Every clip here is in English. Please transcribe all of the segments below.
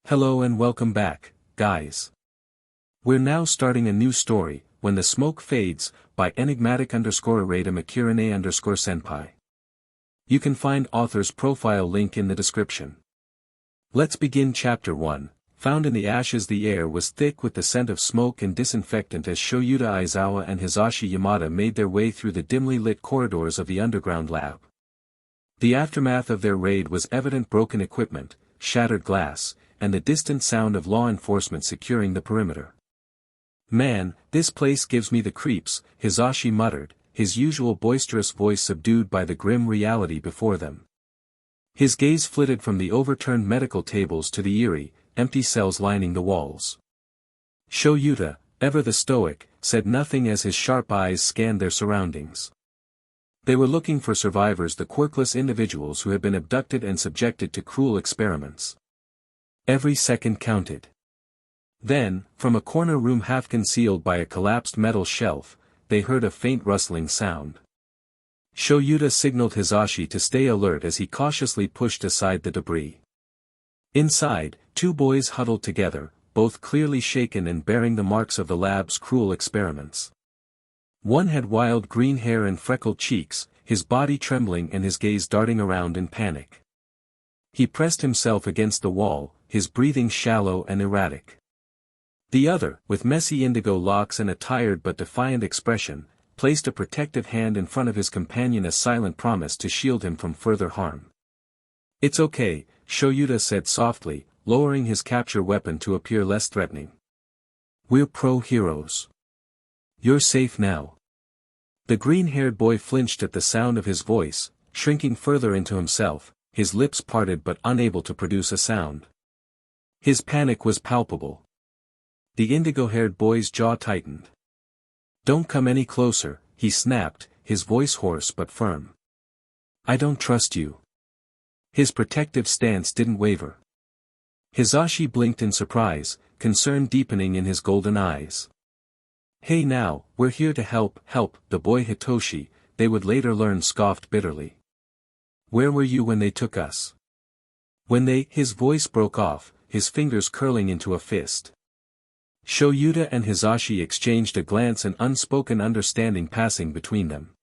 Hello and welcome back, guys. We're now starting a new story, When the Smoke Fades, by enigmatic_Arata_Makirane_senpai. You can find author's profile link in the description. Let's begin chapter 1. Found in the ashes. The air was thick with the scent of smoke and disinfectant as Shouta Aizawa and Hizashi Yamada made their way through the dimly lit corridors of the underground lab. The aftermath of their raid was evident: broken equipment, shattered glass, and the distant sound of law enforcement securing the perimeter. "Man, this place gives me the creeps," Hizashi muttered, his usual boisterous voice subdued by the grim reality before them. His gaze flitted from the overturned medical tables to the eerie, empty cells lining the walls. Shouta, ever the stoic, said nothing as his sharp eyes scanned their surroundings. They were looking for survivors, the quirkless individuals who had been abducted and subjected to cruel experiments. Every second counted. Then, from a corner room half concealed by a collapsed metal shelf, they heard a faint rustling sound. Shouta signaled Hizashi to stay alert as he cautiously pushed aside the debris. Inside, two boys huddled together, both clearly shaken and bearing the marks of the lab's cruel experiments. One had wild green hair and freckled cheeks, his body trembling and his gaze darting around in panic. He pressed himself against the wall, his breathing shallow and erratic. The other, with messy indigo locks and a tired but defiant expression, placed a protective hand in front of his companion, a silent promise to shield him from further harm. "It's okay," Shouta said softly, lowering his capture weapon to appear less threatening. "We're pro-heroes. You're safe now." The green-haired boy flinched at the sound of his voice, shrinking further into himself, his lips parted but unable to produce a sound. His panic was palpable. The indigo-haired boy's jaw tightened. "Don't come any closer," he snapped, his voice hoarse but firm. "I don't trust you." His protective stance didn't waver. Hizashi blinked in surprise, concern deepening in his golden eyes. "Hey now, we're here to help," the boy Hitoshi, they would later learn, scoffed bitterly. "Where were you when they took us?" His voice broke off, his fingers curling into a fist. Shouta and Hizashi exchanged a glance, an unspoken understanding passing between them.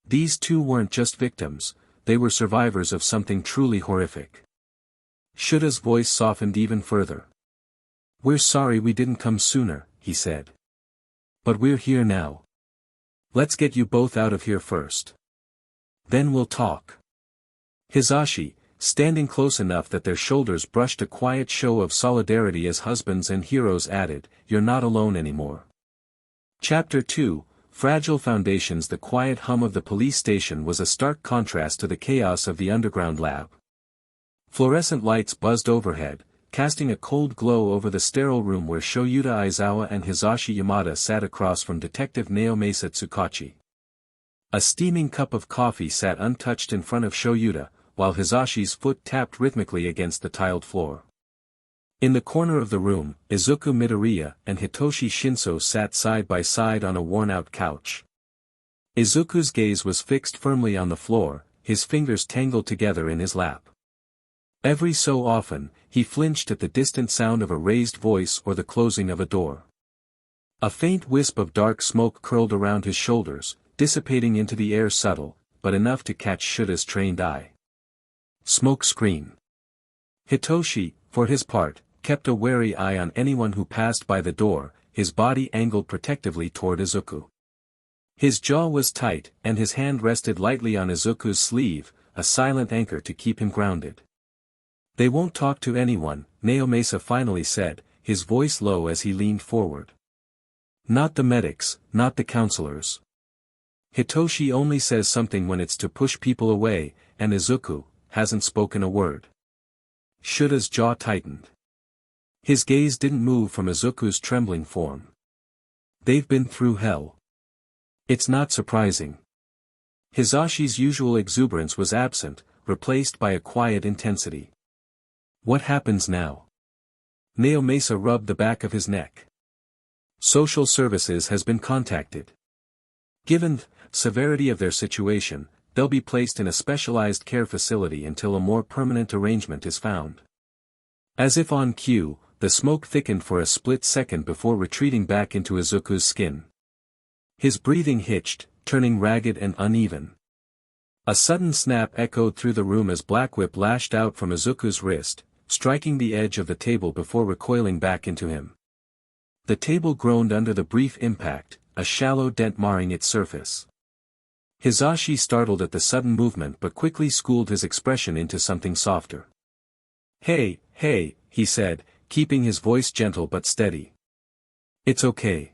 These two weren't just victims, they were survivors of something truly horrific. Shouda's voice softened even further. "We're sorry we didn't come sooner," he said. "But we're here now. Let's get you both out of here first. Then we'll talk." Hizashi, standing close enough that their shoulders brushed, a quiet show of solidarity as husbands and heroes, added, "You're not alone anymore." Chapter 2, Fragile Foundations. The quiet hum of the police station was a stark contrast to the chaos of the underground lab. Fluorescent lights buzzed overhead, casting a cold glow over the sterile room where Shouta Aizawa and Hizashi Yamada sat across from Detective Naomasa Tsukachi. A steaming cup of coffee sat untouched in front of Shouta, while Hizashi's foot tapped rhythmically against the tiled floor. In the corner of the room, Izuku Midoriya and Hitoshi Shinso sat side by side on a worn-out couch. Izuku's gaze was fixed firmly on the floor, his fingers tangled together in his lap. Every so often, he flinched at the distant sound of a raised voice or the closing of a door. A faint wisp of dark smoke curled around his shoulders, dissipating into the air, subtle, but enough to catch Shouda's trained eye. Smoke screen. Hitoshi, for his part, kept a wary eye on anyone who passed by the door, his body angled protectively toward Izuku. His jaw was tight, and his hand rested lightly on Izuku's sleeve, a silent anchor to keep him grounded. "They won't talk to anyone," Naomasa finally said, his voice low as he leaned forward. "Not the medics, not the counselors. Hitoshi only says something when it's to push people away, and Izuku hasn't spoken a word." Shouda's jaw tightened. His gaze didn't move from Izuku's trembling form. "They've been through hell. It's not surprising." Hizashi's usual exuberance was absent, replaced by a quiet intensity. "What happens now?" Naomasa rubbed the back of his neck. "Social services has been contacted. Given the severity of their situation, they'll be placed in a specialized care facility until a more permanent arrangement is found." As if on cue, the smoke thickened for a split second before retreating back into Izuku's skin. His breathing hitched, turning ragged and uneven. A sudden snap echoed through the room as Black Whip lashed out from Izuku's wrist, striking the edge of the table before recoiling back into him. The table groaned under the brief impact, a shallow dent marring its surface. Hizashi startled at the sudden movement but quickly schooled his expression into something softer. "Hey, hey," he said, keeping his voice gentle but steady. "It's okay.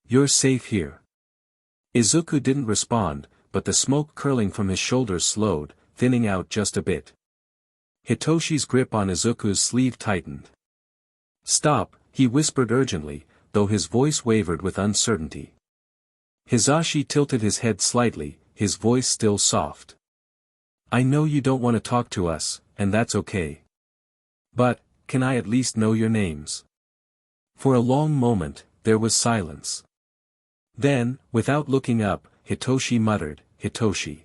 You're safe here." Izuku didn't respond, but the smoke curling from his shoulders slowed, thinning out just a bit. Hitoshi's grip on Izuku's sleeve tightened. "Stop," he whispered urgently, though his voice wavered with uncertainty. Hizashi tilted his head slightly, his voice still soft. "I know you don't want to talk to us, and that's okay. But, can I at least know your names?" For a long moment, there was silence. Then, without looking up, Hitoshi muttered, "Hitoshi."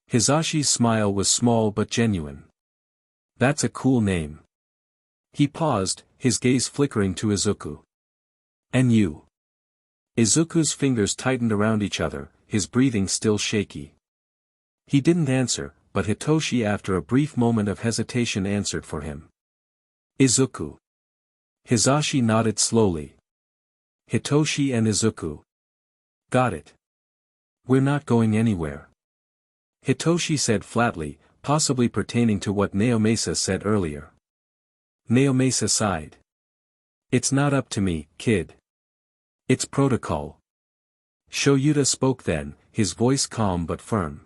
Hizashi's smile was small but genuine. "That's a cool name." He paused, his gaze flickering to Izuku. "And you?" Izuku's fingers tightened around each other, his breathing still shaky. He didn't answer, but Hitoshi after a brief moment of hesitation answered for him. "Izuku." Hizashi nodded slowly. "Hitoshi and Izuku. Got it. We're not going anywhere." Hitoshi said flatly, possibly pertaining to what Naomasa said earlier. Naomasa sighed. "It's not up to me, kid. It's protocol." Shouta spoke then, his voice calm but firm.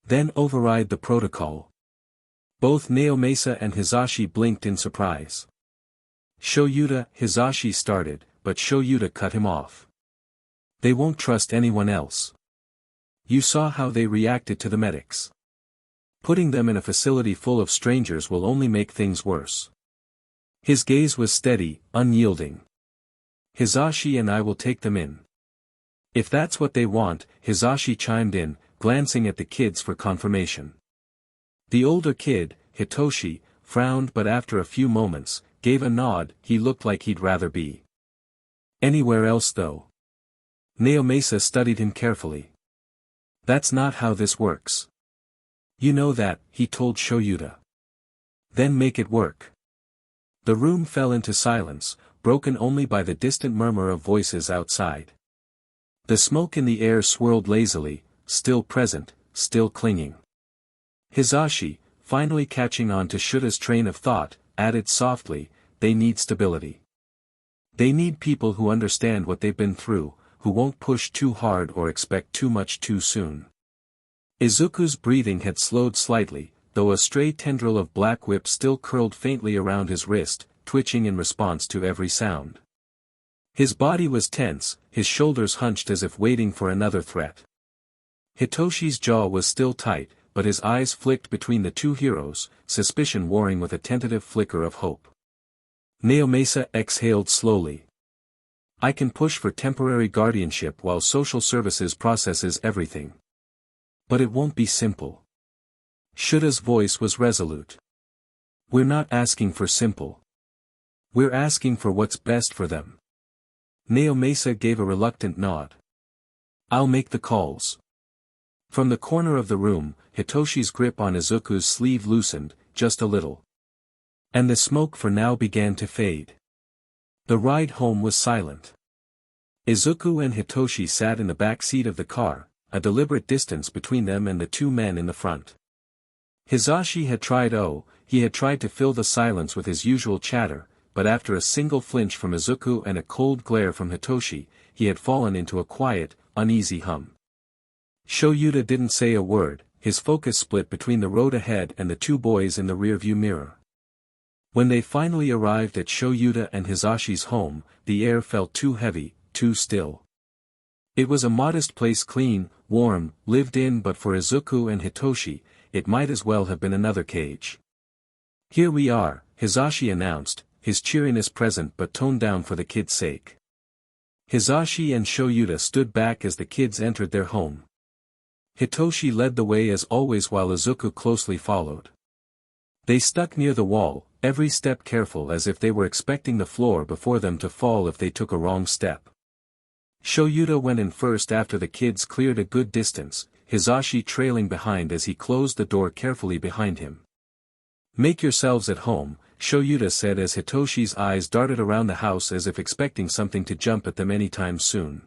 "Then override the protocol." Both Naomasa and Hizashi blinked in surprise. "Shouta," Hizashi started, but Shouta cut him off. "They won't trust anyone else. You saw how they reacted to the medics. Putting them in a facility full of strangers will only make things worse." His gaze was steady, unyielding. "Hizashi and I will take them in." "If that's what they want," Hizashi chimed in, glancing at the kids for confirmation. The older kid, Hitoshi, frowned but after a few moments, gave a nod. He looked like he'd rather be anywhere else though. Naomasa studied him carefully. "That's not how this works." "You know that," he told Shouta. "Then make it work." The room fell into silence, broken only by the distant murmur of voices outside. The smoke in the air swirled lazily, still present, still clinging. Hizashi, finally catching on to Shuta's train of thought, added softly, "They need stability. They need people who understand what they've been through, who won't push too hard or expect too much too soon." Izuku's breathing had slowed slightly, though a stray tendril of Black Whip still curled faintly around his wrist, twitching in response to every sound. His body was tense, his shoulders hunched as if waiting for another threat. Hitoshi's jaw was still tight, but his eyes flicked between the two heroes, suspicion warring with a tentative flicker of hope. Naomasa exhaled slowly. "I can push for temporary guardianship while social services processes everything. But it won't be simple." Shuta's voice was resolute. "We're not asking for simple. We're asking for what's best for them." Naomasa gave a reluctant nod. "I'll make the calls." From the corner of the room, Hitoshi's grip on Izuku's sleeve loosened, just a little. And the smoke for now began to fade. The ride home was silent. Izuku and Hitoshi sat in the back seat of the car, a deliberate distance between them and the two men in the front. Hizashi had tried to fill the silence with his usual chatter, but after a single flinch from Izuku and a cold glare from Hitoshi, he had fallen into a quiet, uneasy hum. Shouta didn't say a word, his focus split between the road ahead and the two boys in the rearview mirror. When they finally arrived at Shouta and Hizashi's home, the air felt too heavy, too still. It was a modest place, clean, warm, lived in, but for Izuku and Hitoshi, it might as well have been another cage. "Here we are," Hizashi announced, his cheeriness present but toned down for the kids' sake. Hizashi and Shouta stood back as the kids entered their home. Hitoshi led the way as always while Izuku closely followed. They stuck near the wall, every step careful as if they were expecting the floor before them to fall if they took a wrong step. Shouta went in first after the kids cleared a good distance, Hizashi trailing behind as he closed the door carefully behind him. "Make yourselves at home," Shouta said as Hitoshi's eyes darted around the house as if expecting something to jump at them anytime soon.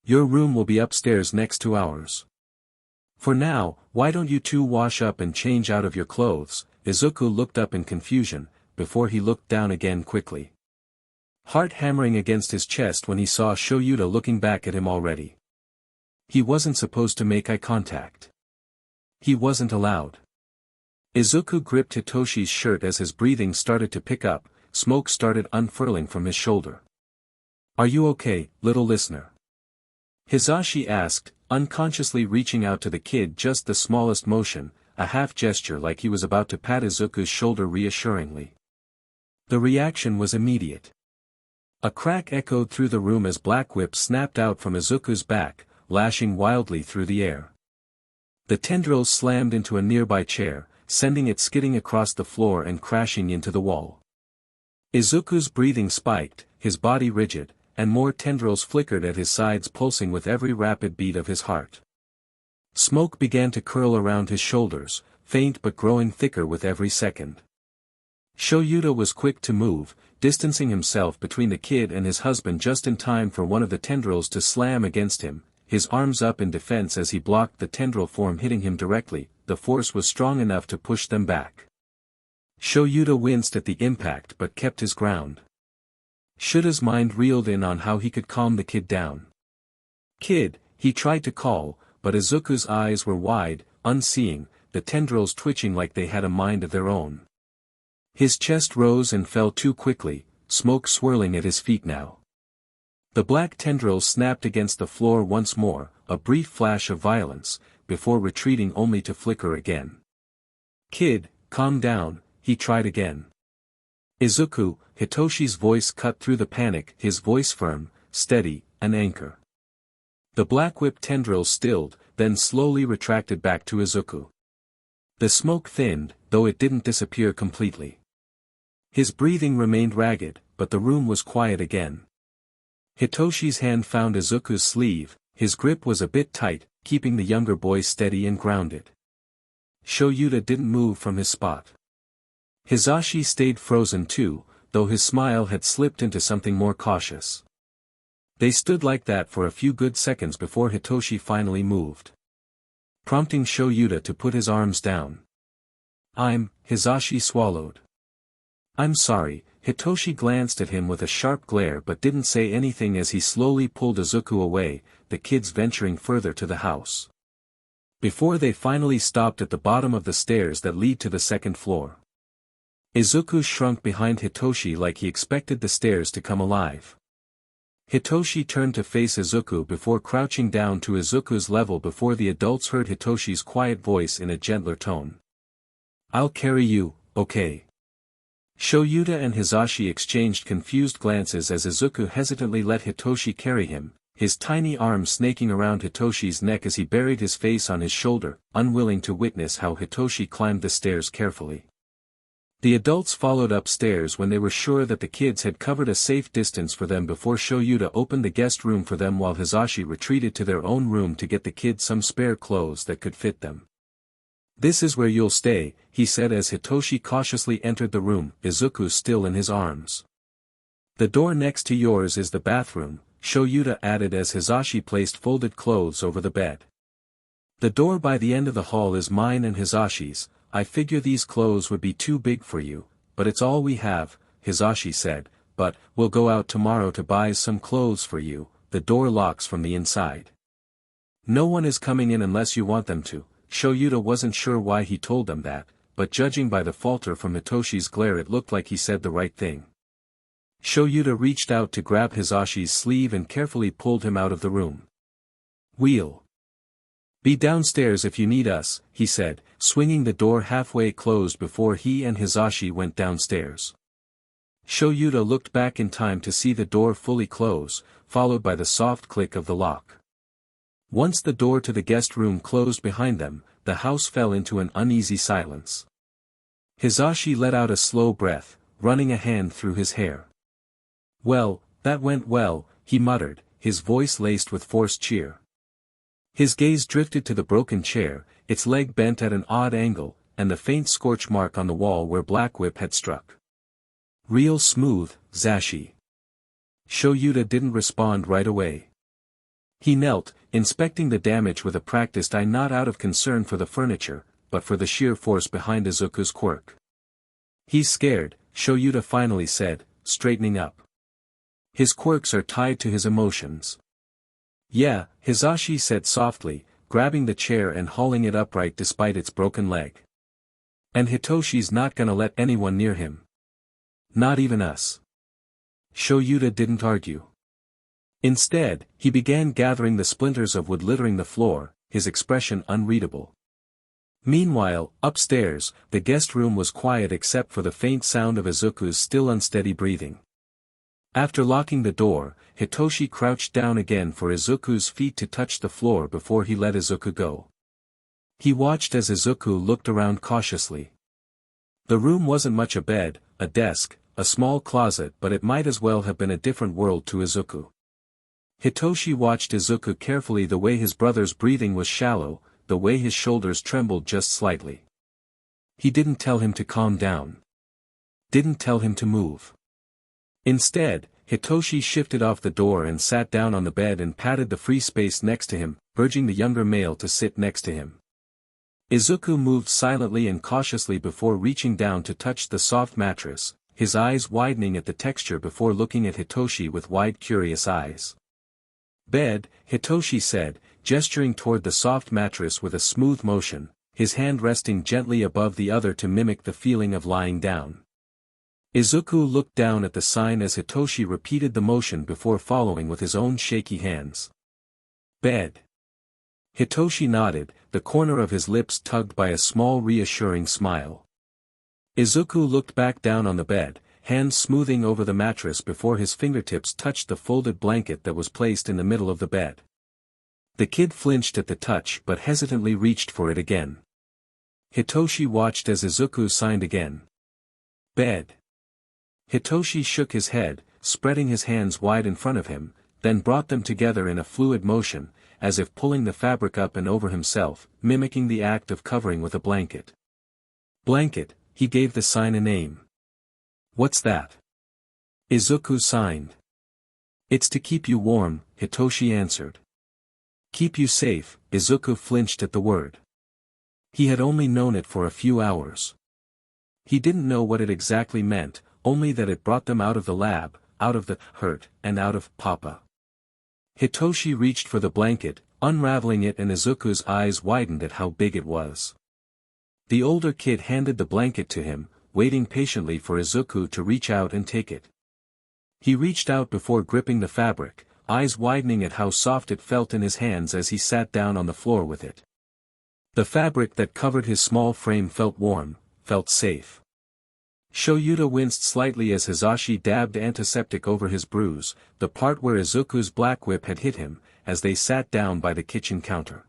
"Your room will be upstairs next to ours. For now, why don't you two wash up and change out of your clothes?" Izuku looked up in confusion, before he looked down again quickly. Heart hammering against his chest when he saw Shouta looking back at him already. He wasn't supposed to make eye contact. He wasn't allowed. Izuku gripped Hitoshi's shirt as his breathing started to pick up, smoke started unfurling from his shoulder. "Are you okay, little listener?" Hizashi asked, unconsciously reaching out to the kid just the smallest motion, a half gesture like he was about to pat Izuku's shoulder reassuringly. The reaction was immediate. A crack echoed through the room as black whip snapped out from Izuku's back, lashing wildly through the air. The tendrils slammed into a nearby chair, sending it skidding across the floor and crashing into the wall. Izuku's breathing spiked, his body rigid, and more tendrils flickered at his sides pulsing with every rapid beat of his heart. Smoke began to curl around his shoulders, faint but growing thicker with every second. Shouta was quick to move, distancing himself between the kid and his husband just in time for one of the tendrils to slam against him, his arms up in defense as he blocked the tendril form hitting him directly. The force was strong enough to push them back. Shouta winced at the impact but kept his ground. Shuta's mind reeled in on how he could calm the kid down. "Kid," he tried to call, but Izuku's eyes were wide, unseeing, the tendrils twitching like they had a mind of their own. His chest rose and fell too quickly, smoke swirling at his feet now. The black tendrils snapped against the floor once more, a brief flash of violence, before retreating only to flicker again. "Kid, calm down," he tried again. "Izuku," Hitoshi's voice cut through the panic, his voice firm, steady, an anchor. The black whip tendrils stilled, then slowly retracted back to Izuku. The smoke thinned, though it didn't disappear completely. His breathing remained ragged, but the room was quiet again. Hitoshi's hand found Izuku's sleeve, his grip was a bit tight, keeping the younger boy steady and grounded. Shouta didn't move from his spot. Hizashi stayed frozen too, though his smile had slipped into something more cautious. They stood like that for a few good seconds before Hitoshi finally moved, prompting Shouta to put his arms down. Hizashi swallowed. "I'm sorry." Hitoshi glanced at him with a sharp glare but didn't say anything as he slowly pulled Izuku away, the kids venturing further to the house. Before they finally stopped at the bottom of the stairs that lead to the second floor. Izuku shrunk behind Hitoshi like he expected the stairs to come alive. Hitoshi turned to face Izuku before crouching down to Izuku's level before the adults heard Hitoshi's quiet voice in a gentler tone. "I'll carry you, okay?" Shouta and Hizashi exchanged confused glances as Izuku hesitantly let Hitoshi carry him, his tiny arms snaking around Hitoshi's neck as he buried his face on his shoulder, unwilling to witness how Hitoshi climbed the stairs carefully. The adults followed upstairs when they were sure that the kids had covered a safe distance for them before Shouta opened the guest room for them while Hizashi retreated to their own room to get the kids some spare clothes that could fit them. "This is where you'll stay," he said as Hitoshi cautiously entered the room, Izuku still in his arms. "The door next to yours is the bathroom," Shouta added as Hizashi placed folded clothes over the bed. "The door by the end of the hall is mine and Hizashi's. I figure these clothes would be too big for you, but it's all we have," Hizashi said, "but we'll go out tomorrow to buy some clothes for you. The door locks from the inside. No one is coming in unless you want them to." Shouta wasn't sure why he told them that, but judging by the falter from Hitoshi's glare it looked like he said the right thing. Shouta reached out to grab Hizashi's sleeve and carefully pulled him out of the room. "We'll be downstairs if you need us," he said, swinging the door halfway closed before he and Hizashi went downstairs. Shouta looked back in time to see the door fully close, followed by the soft click of the lock. Once the door to the guest room closed behind them, the house fell into an uneasy silence. Hizashi let out a slow breath, running a hand through his hair. "Well, that went well," he muttered, his voice laced with forced cheer. His gaze drifted to the broken chair, its leg bent at an odd angle, and the faint scorch mark on the wall where Black Whip had struck. "Real smooth, Zashi." Shouta didn't respond right away. He knelt, inspecting the damage with a practiced eye, not out of concern for the furniture, but for the sheer force behind Izuku's quirk. "He's scared," Shouta finally said, straightening up. "His quirks are tied to his emotions." "Yeah," Hizashi said softly, grabbing the chair and hauling it upright despite its broken leg. "And Hitoshi's not gonna let anyone near him. Not even us." Shouta didn't argue. Instead, he began gathering the splinters of wood littering the floor, his expression unreadable. Meanwhile, upstairs, the guest room was quiet except for the faint sound of Izuku's still unsteady breathing. After locking the door, Hitoshi crouched down again for Izuku's feet to touch the floor before he let Izuku go. He watched as Izuku looked around cautiously. The room wasn't much: a bed, a desk, a small closet, but it might as well have been a different world to Izuku. Hitoshi watched Izuku carefully, the way his brother's breathing was shallow, the way his shoulders trembled just slightly. He didn't tell him to calm down. Didn't tell him to move. Instead, Hitoshi shifted off the door and sat down on the bed and patted the free space next to him, urging the younger male to sit next to him. Izuku moved silently and cautiously before reaching down to touch the soft mattress, his eyes widening at the texture before looking at Hitoshi with wide curious eyes. "Bed," Hitoshi said, gesturing toward the soft mattress with a smooth motion, his hand resting gently above the other to mimic the feeling of lying down. Izuku looked down at the sign as Hitoshi repeated the motion before following with his own shaky hands. "Bed." Hitoshi nodded, the corner of his lips tugged by a small reassuring smile. Izuku looked back down on the bed, hands smoothing over the mattress before his fingertips touched the folded blanket that was placed in the middle of the bed. The kid flinched at the touch but hesitantly reached for it again. Hitoshi watched as Izuku signed again. "Bed." Hitoshi shook his head, spreading his hands wide in front of him, then brought them together in a fluid motion, as if pulling the fabric up and over himself, mimicking the act of covering with a blanket. "Blanket," he gave the sign a name. "What's that?" Izuku signed. "It's to keep you warm," Hitoshi answered. "Keep you safe," Izuku flinched at the word. He had only known it for a few hours. He didn't know what it exactly meant, only that it brought them out of the lab, out of the hurt, and out of Papa. Hitoshi reached for the blanket, unraveling it, and Izuku's eyes widened at how big it was. The older kid handed the blanket to him, waiting patiently for Izuku to reach out and take it. He reached out before gripping the fabric, eyes widening at how soft it felt in his hands as he sat down on the floor with it. The fabric that covered his small frame felt warm, felt safe. Shouta winced slightly as Hizashi dabbed antiseptic over his bruise, the part where Izuku's Black Whip had hit him, as they sat down by the kitchen counter.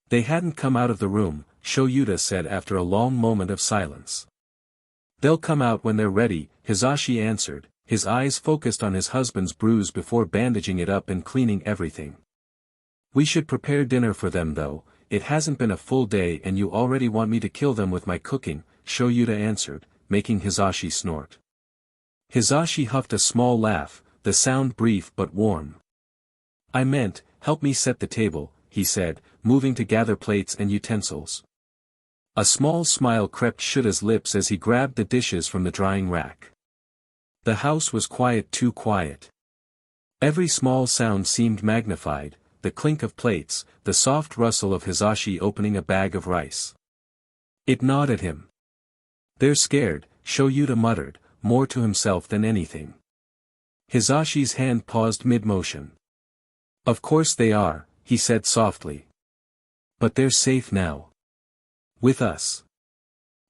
"They hadn't come out of the room," Shouta said after a long moment of silence. "They'll come out when they're ready," Hizashi answered, his eyes focused on his husband's bruise before bandaging it up and cleaning everything. "We should prepare dinner for them though, it hasn't been a full day and you already want me to kill them with my cooking," Shouta answered, making Hizashi snort. Hizashi huffed a small laugh, the sound brief but warm. "I meant, help me set the table," he said, moving to gather plates and utensils. A small smile crept Shuta's lips as he grabbed the dishes from the drying rack. The house was quiet, too quiet. Every small sound seemed magnified, the clink of plates, the soft rustle of Hizashi opening a bag of rice. It gnawed at him. "They're scared," Shouta muttered, more to himself than anything. Hizashi's hand paused mid-motion. "Of course they are," he said softly. "But they're safe now. With us."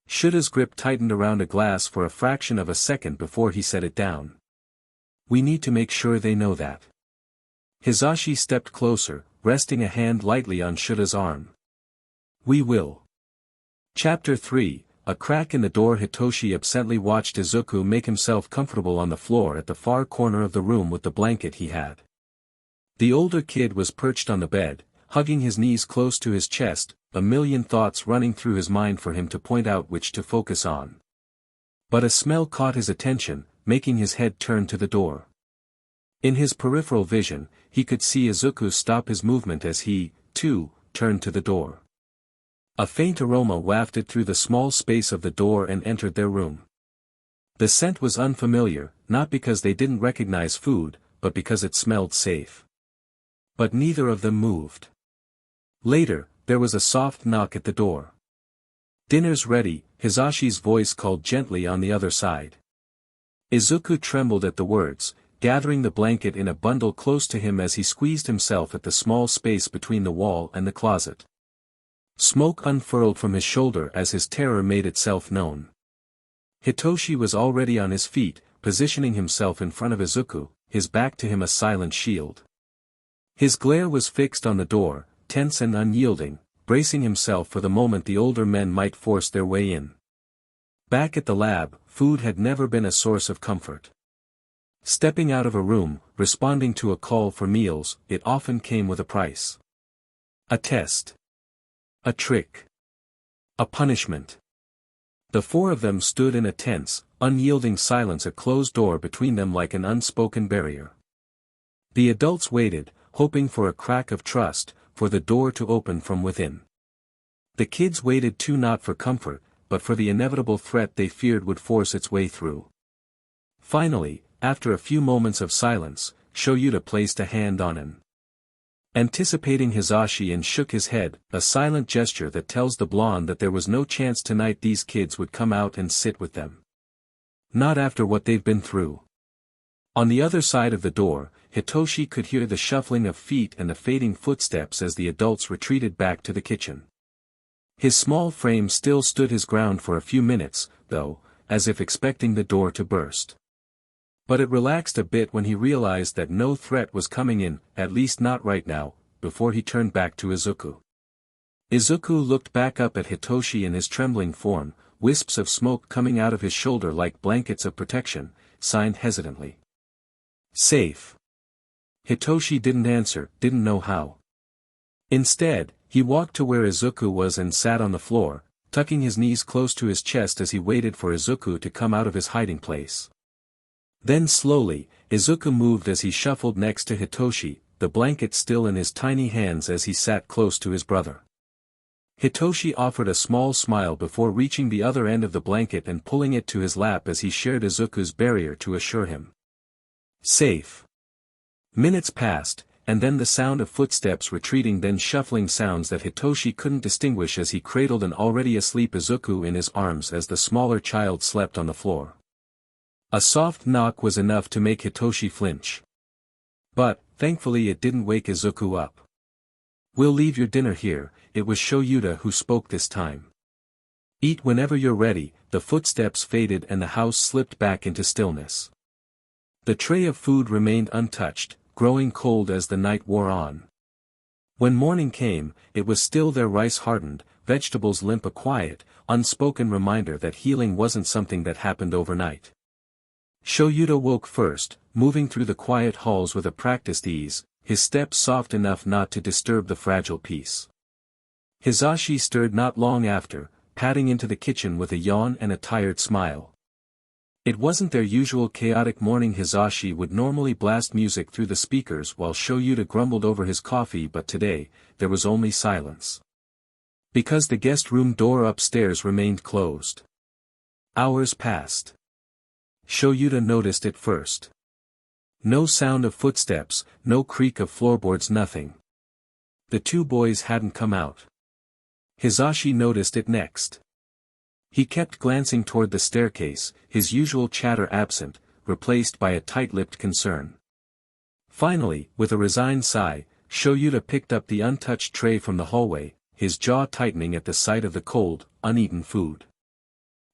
Shuta's grip tightened around a glass for a fraction of a second before he set it down. "We need to make sure they know that." Hizashi stepped closer, resting a hand lightly on Shuta's arm. "We will." Chapter 3, a crack in the door. Hitoshi absently watched Izuku make himself comfortable on the floor at the far corner of the room with the blanket he had. The older kid was perched on the bed, hugging his knees close to his chest, a million thoughts running through his mind for him to point out which to focus on. But a smell caught his attention, making his head turn to the door. In his peripheral vision, he could see Izuku stop his movement as he, too, turned to the door. A faint aroma wafted through the small space of the door and entered their room. The scent was unfamiliar, not because they didn't recognize food, but because it smelled safe. But neither of them moved. Later, there was a soft knock at the door. "Dinner's ready," Hizashi's voice called gently on the other side. Izuku trembled at the words, gathering the blanket in a bundle close to him as he squeezed himself at the small space between the wall and the closet. Smoke unfurled from his shoulder as his terror made itself known. Hitoshi was already on his feet, positioning himself in front of Izuku, his back to him a silent shield. His glare was fixed on the door, tense and unyielding, bracing himself for the moment the older men might force their way in. Back at the lab, food had never been a source of comfort. Stepping out of a room, responding to a call for meals, it often came with a price. A test. A trick. A punishment. The four of them stood in a tense, unyielding silence, a closed door between them like an unspoken barrier. The adults waited, hoping for a crack of trust, for the door to open from within. The kids waited too, not for comfort, but for the inevitable threat they feared would force its way through. Finally, after a few moments of silence, Shouta placed a hand on him. Anticipating Hizashi and shook his head, a silent gesture that tells the blonde that there was no chance tonight these kids would come out and sit with them. Not after what they've been through. On the other side of the door, Hitoshi could hear the shuffling of feet and the fading footsteps as the adults retreated back to the kitchen. His small frame still stood his ground for a few minutes, though, as if expecting the door to burst. But it relaxed a bit when he realized that no threat was coming in, at least not right now, before he turned back to Izuku. Izuku looked back up at Hitoshi in his trembling form, wisps of smoke coming out of his shoulder like blankets of protection, signed hesitantly. "Safe." Hitoshi didn't answer, didn't know how. Instead, he walked to where Izuku was and sat on the floor, tucking his knees close to his chest as he waited for Izuku to come out of his hiding place. Then slowly, Izuku moved as he shuffled next to Hitoshi, the blanket still in his tiny hands as he sat close to his brother. Hitoshi offered a small smile before reaching the other end of the blanket and pulling it to his lap as he shared Izuku's barrier to assure him. Safe. Minutes passed, and then the sound of footsteps retreating, then shuffling sounds that Hitoshi couldn't distinguish as he cradled an already asleep Izuku in his arms as the smaller child slept on the floor. A soft knock was enough to make Hitoshi flinch. But, thankfully it didn't wake Izuku up. "We'll leave your dinner here," it was Shouta who spoke this time. "Eat whenever you're ready." The footsteps faded and the house slipped back into stillness. The tray of food remained untouched, growing cold as the night wore on. When morning came, it was still there, rice hardened, vegetables limp, a quiet, unspoken reminder that healing wasn't something that happened overnight. Shouta woke first, moving through the quiet halls with a practiced ease, his steps soft enough not to disturb the fragile peace. Hizashi stirred not long after, padding into the kitchen with a yawn and a tired smile. It wasn't their usual chaotic morning. Hizashi would normally blast music through the speakers while Shouta grumbled over his coffee, but today, there was only silence. Because the guest room door upstairs remained closed. Hours passed. Shouta noticed it first. No sound of footsteps, no creak of floorboards, nothing. The two boys hadn't come out. Hizashi noticed it next. He kept glancing toward the staircase, his usual chatter absent, replaced by a tight-lipped concern. Finally, with a resigned sigh, Shouta picked up the untouched tray from the hallway, his jaw tightening at the sight of the cold, uneaten food.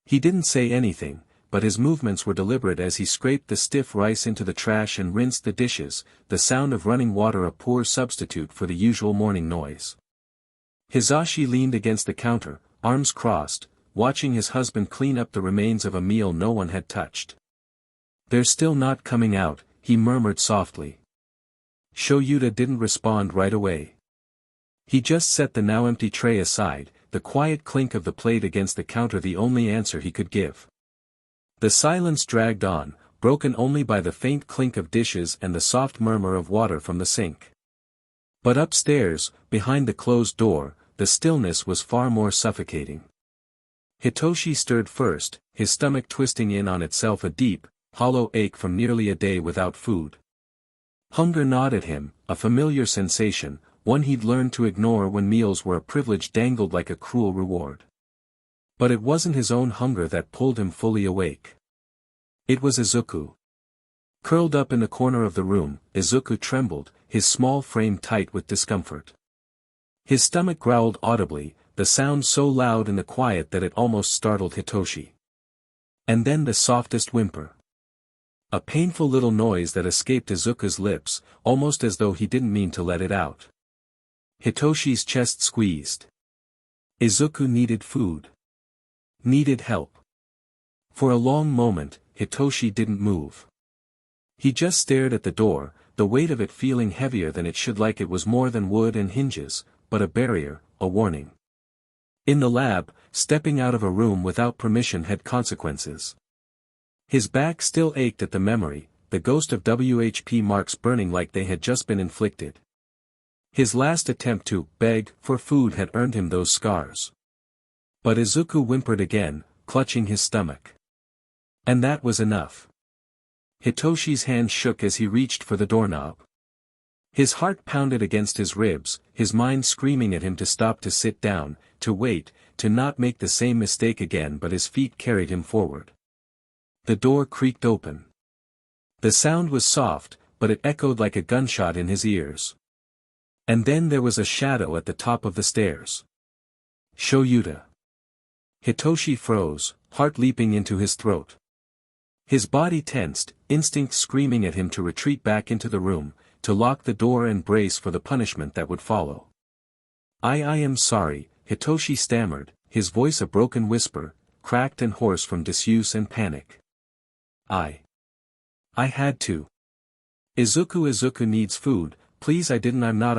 He didn't say anything, but his movements were deliberate as he scraped the stiff rice into the trash and rinsed the dishes, the sound of running water a poor substitute for the usual morning noise. Hizashi leaned against the counter, arms crossed, watching his husband clean up the remains of a meal no one had touched. "They're still not coming out," he murmured softly. Shouta didn't respond right away. He just set the now empty tray aside, the quiet clink of the plate against the counter the only answer he could give. The silence dragged on, broken only by the faint clink of dishes and the soft murmur of water from the sink. But upstairs, behind the closed door, the stillness was far more suffocating. Hitoshi stirred first, his stomach twisting in on itself a deep, hollow ache from nearly a day without food. Hunger gnawed at him, a familiar sensation, one he'd learned to ignore when meals were a privilege dangled like a cruel reward. But it wasn't his own hunger that pulled him fully awake. It was Izuku. Curled up in the corner of the room, Izuku trembled, his small frame tight with discomfort. His stomach growled audibly, the sound so loud in the quiet that it almost startled Hitoshi. And then the softest whimper. A painful little noise that escaped Izuku's lips, almost as though he didn't mean to let it out. Hitoshi's chest squeezed. Izuku needed food. Needed help. For a long moment, Hitoshi didn't move. He just stared at the door, the weight of it feeling heavier than it should, like it was more than wood and hinges, but a barrier, a warning. In the lab, stepping out of a room without permission had consequences. His back still ached at the memory, the ghost of WHP marks burning like they had just been inflicted. His last attempt to beg for food had earned him those scars. But Izuku whimpered again, clutching his stomach. And that was enough. Hitoshi's hand shook as he reached for the doorknob. His heart pounded against his ribs, his mind screaming at him to stop, to sit down, to wait, to not make the same mistake again, but his feet carried him forward. The door creaked open. The sound was soft, but it echoed like a gunshot in his ears. And then there was a shadow at the top of the stairs. Shouta. Hitoshi froze, heart leaping into his throat. His body tensed, instinct screaming at him to retreat back into the room, to lock the door and brace for the punishment that would follow. I am sorry," Hitoshi stammered, his voice a broken whisper, cracked and hoarse from disuse and panic. I had to. Izuku needs food, please, I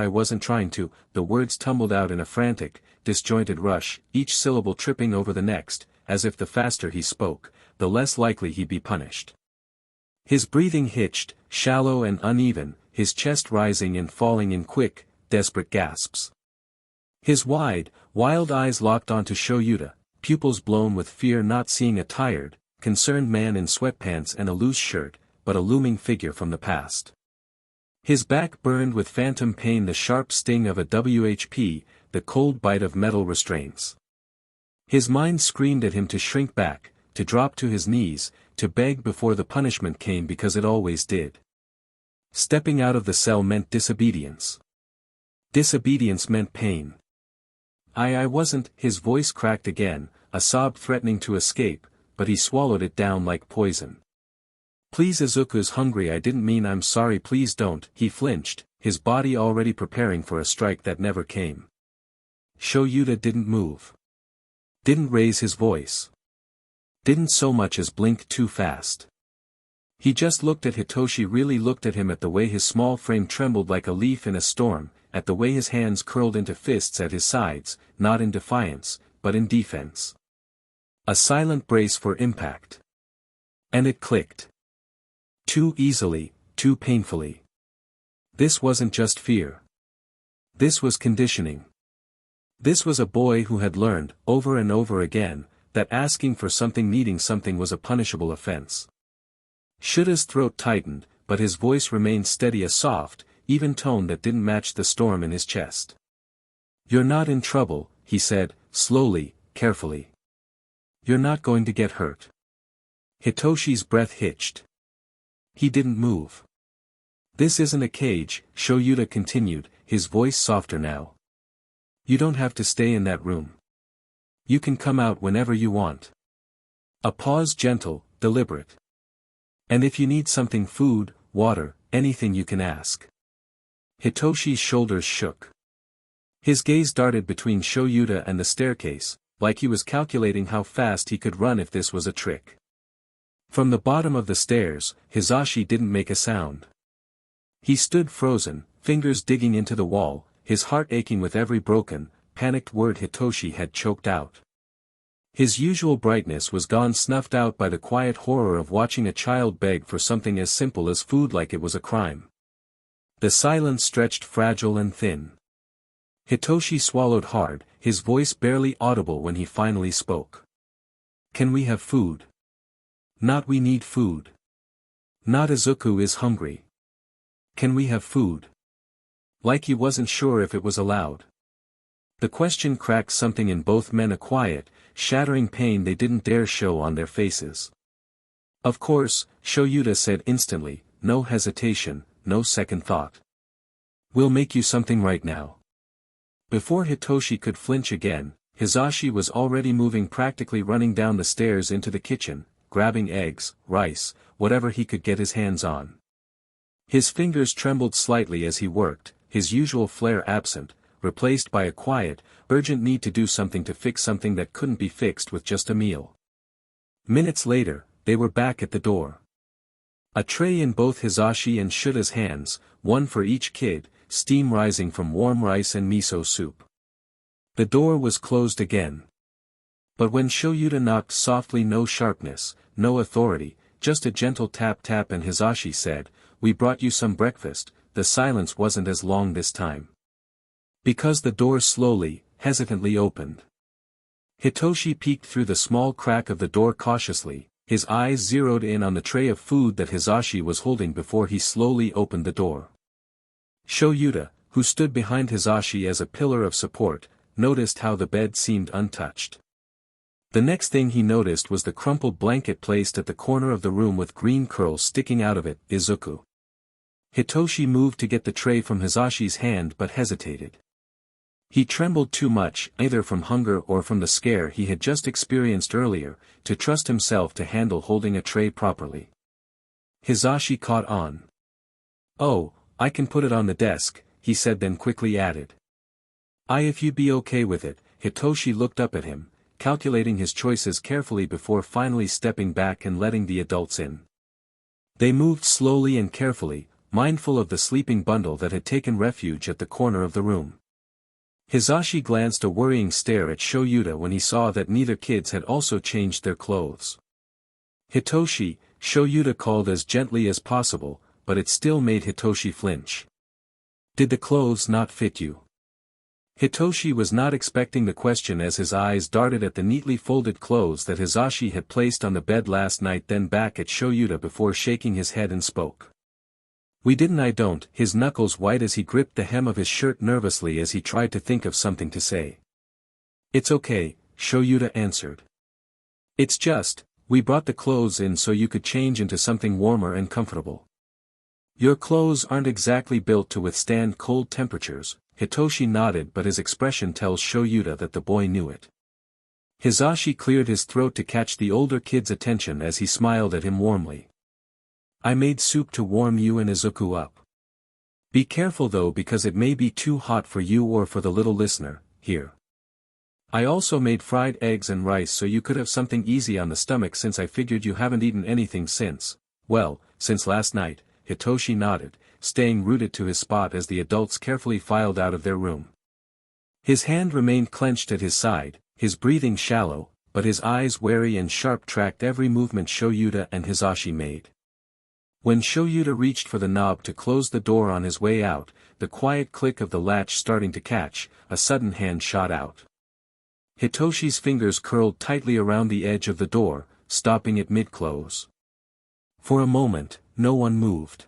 wasn't trying to." The words tumbled out in a frantic, disjointed rush, each syllable tripping over the next, as if the faster he spoke, the less likely he'd be punished. His breathing hitched, shallow and uneven, his chest rising and falling in quick, desperate gasps. His wide, wild eyes locked onto Shouta, pupils blown with fear, not seeing a tired, concerned man in sweatpants and a loose shirt, but a looming figure from the past. His back burned with phantom pain, the sharp sting of a WHP, the cold bite of metal restraints. His mind screamed at him to shrink back, to drop to his knees, to beg before the punishment came, because it always did. Stepping out of the cell meant disobedience. Disobedience meant pain. I wasn't," his voice cracked again, a sob threatening to escape, but he swallowed it down like poison. "Please, Izuku's hungry, I didn't mean, I'm sorry, please don't." He flinched, his body already preparing for a strike that never came. Shouta didn't move. Didn't raise his voice. Didn't so much as blink too fast. He just looked at Hitoshi, really looked at him, at the way his small frame trembled like a leaf in a storm, at the way his hands curled into fists at his sides, not in defiance, but in defense. A silent brace for impact. And it clicked. Too easily, too painfully. This wasn't just fear. This was conditioning. This was a boy who had learned, over and over again, that asking for something, needing something, was a punishable offense. Shouda's throat tightened, but his voice remained steady, a soft, even tone that didn't match the storm in his chest. "You're not in trouble," he said, slowly, carefully. "You're not going to get hurt." Hitoshi's breath hitched. He didn't move. "This isn't a cage," Shouta continued, his voice softer now. "You don't have to stay in that room. You can come out whenever you want." A pause, gentle, deliberate. "And if you need something, food, water, anything, you can ask." Hitoshi's shoulders shook. His gaze darted between Shouta and the staircase, like he was calculating how fast he could run if this was a trick. From the bottom of the stairs, Hizashi didn't make a sound. He stood frozen, fingers digging into the wall, his heart aching with every broken, panicked word Hitoshi had choked out. His usual brightness was gone, snuffed out by the quiet horror of watching a child beg for something as simple as food like it was a crime. The silence stretched fragile and thin. Hitoshi swallowed hard, his voice barely audible when he finally spoke. "Can we have food?" "Not we need food." "Not Izuku is hungry." "Can we have food?" Like he wasn't sure if it was allowed. The question cracked something in both men, a quiet, shattering pain they didn't dare show on their faces. "Of course," Shouta said instantly, no hesitation, no second thought. "We'll make you something right now." Before Hitoshi could flinch again, Hizashi was already moving, practically running down the stairs into the kitchen, grabbing eggs, rice, whatever he could get his hands on. His fingers trembled slightly as he worked, his usual flair absent, replaced by a quiet, urgent need to do something to fix something that couldn't be fixed with just a meal. Minutes later, they were back at the door. A tray in both Hizashi and Shouta's hands, one for each kid, steam rising from warm rice and miso soup. The door was closed again. But when Shouta knocked softly, no sharpness, no authority, just a gentle tap-tap, and Hizashi said, "We brought you some breakfast," the silence wasn't as long this time. Because the door slowly, hesitantly opened. Hitoshi peeked through the small crack of the door cautiously, his eyes zeroed in on the tray of food that Hizashi was holding before he slowly opened the door. Shouta, who stood behind Hizashi as a pillar of support, noticed how the bed seemed untouched. The next thing he noticed was the crumpled blanket placed at the corner of the room with green curls sticking out of it. "Izuku." Hitoshi moved to get the tray from Hizashi's hand but hesitated. He trembled too much, either from hunger or from the scare he had just experienced earlier, to trust himself to handle holding a tray properly. Hizashi caught on. "Oh, I can put it on the desk," he said, then quickly added, "If you'd be okay with it." Hitoshi looked up at him, calculating his choices carefully before finally stepping back and letting the adults in. They moved slowly and carefully, mindful of the sleeping bundle that had taken refuge at the corner of the room. Hizashi glanced a worrying stare at Shouta when he saw that neither kids had also changed their clothes. "Hitoshi," Shouta called as gently as possible, but it still made Hitoshi flinch. "Did the clothes not fit you?" Hitoshi was not expecting the question as his eyes darted at the neatly folded clothes that Hizashi had placed on the bed last night, then back at Shouta before shaking his head and spoke. "We didn't." "I don't," his knuckles white as he gripped the hem of his shirt nervously as he tried to think of something to say. "It's okay," Shouta answered. "It's just, we brought the clothes in so you could change into something warmer and comfortable. Your clothes aren't exactly built to withstand cold temperatures." Hitoshi nodded, but his expression tells Shouta that the boy knew it. Hizashi cleared his throat to catch the older kid's attention as he smiled at him warmly. "I made soup to warm you and Izuku up. Be careful though, because it may be too hot for you or for the little listener. Here. I also made fried eggs and rice so you could have something easy on the stomach, since I figured you haven't eaten anything since last night." Hitoshi nodded, staying rooted to his spot as the adults carefully filed out of their room. His hand remained clenched at his side, his breathing shallow, but his eyes wary and sharp, tracked every movement Shouta and Hizashi made. When Shouta reached for the knob to close the door on his way out, the quiet click of the latch starting to catch, a sudden hand shot out. Hitoshi's fingers curled tightly around the edge of the door, stopping it mid-close. For a moment, no one moved.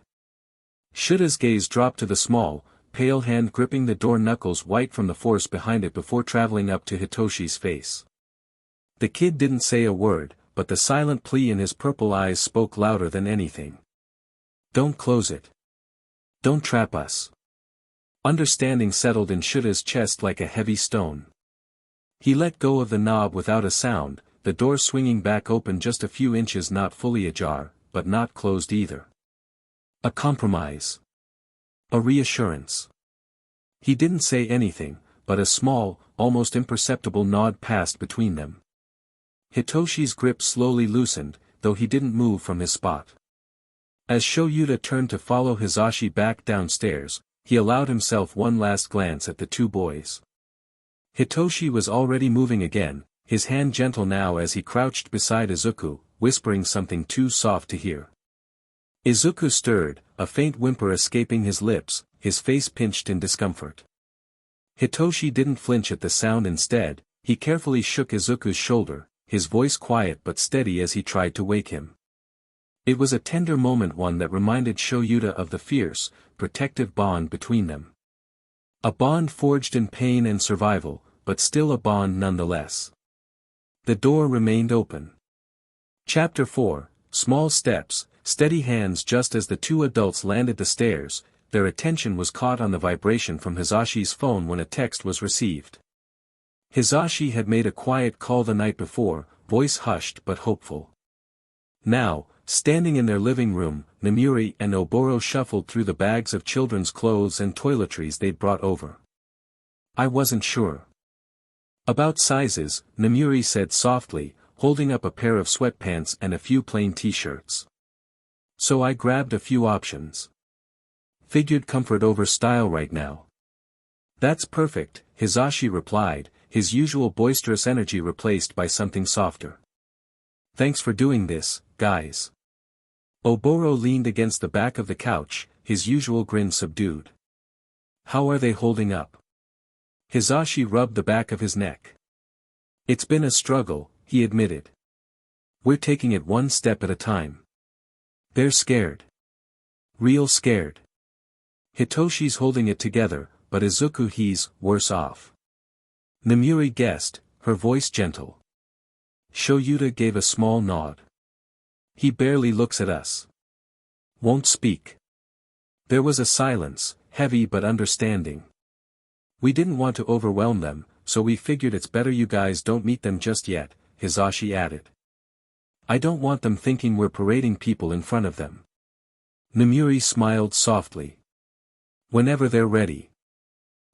Shouta's gaze dropped to the small, pale hand gripping the door, knuckles white from the force behind it, before traveling up to Hitoshi's face. The kid didn't say a word, but the silent plea in his purple eyes spoke louder than anything. "Don't close it. Don't trap us." Understanding settled in Shouta's chest like a heavy stone. He let go of the knob without a sound, the door swinging back open just a few inches, not fully ajar, but not closed either. A compromise. A reassurance. He didn't say anything, but a small, almost imperceptible nod passed between them. Hitoshi's grip slowly loosened, though he didn't move from his spot. As Shouta turned to follow Hizashi back downstairs, he allowed himself one last glance at the two boys. Hitoshi was already moving again, his hand gentle now as he crouched beside Izuku, whispering something too soft to hear. Izuku stirred, a faint whimper escaping his lips, his face pinched in discomfort. Hitoshi didn't flinch at the sound. Instead, he carefully shook Izuku's shoulder, his voice quiet but steady as he tried to wake him. It was a tender moment, one that reminded Shouta of the fierce, protective bond between them. A bond forged in pain and survival, but still a bond nonetheless. The door remained open. Chapter 4, Small Steps, Steady Hands. Just as the two adults landed the stairs, their attention was caught on the vibration from Hizashi's phone when a text was received. Hizashi had made a quiet call the night before, voice hushed but hopeful. Now, standing in their living room, Namuri and Oboro shuffled through the bags of children's clothes and toiletries they'd brought over. "I wasn't sure about sizes," Namuri said softly, holding up a pair of sweatpants and a few plain t-shirts. "So I grabbed a few options. Figured comfort over style right now." "That's perfect," Hizashi replied, his usual boisterous energy replaced by something softer. "Thanks for doing this, guys." Oboro leaned against the back of the couch, his usual grin subdued. "How are they holding up?" Hizashi rubbed the back of his neck. "It's been a struggle," he admitted. "We're taking it one step at a time." "They're scared. Real scared." "Hitoshi's holding it together, but Izuku, he's worse off." Namuri guessed, her voice gentle. Shouta gave a small nod. "He barely looks at us. Won't speak." There was a silence, heavy but understanding. "We didn't want to overwhelm them, so we figured it's better you guys don't meet them just yet," Hizashi added. "I don't want them thinking we're parading people in front of them." Namuri smiled softly. "Whenever they're ready."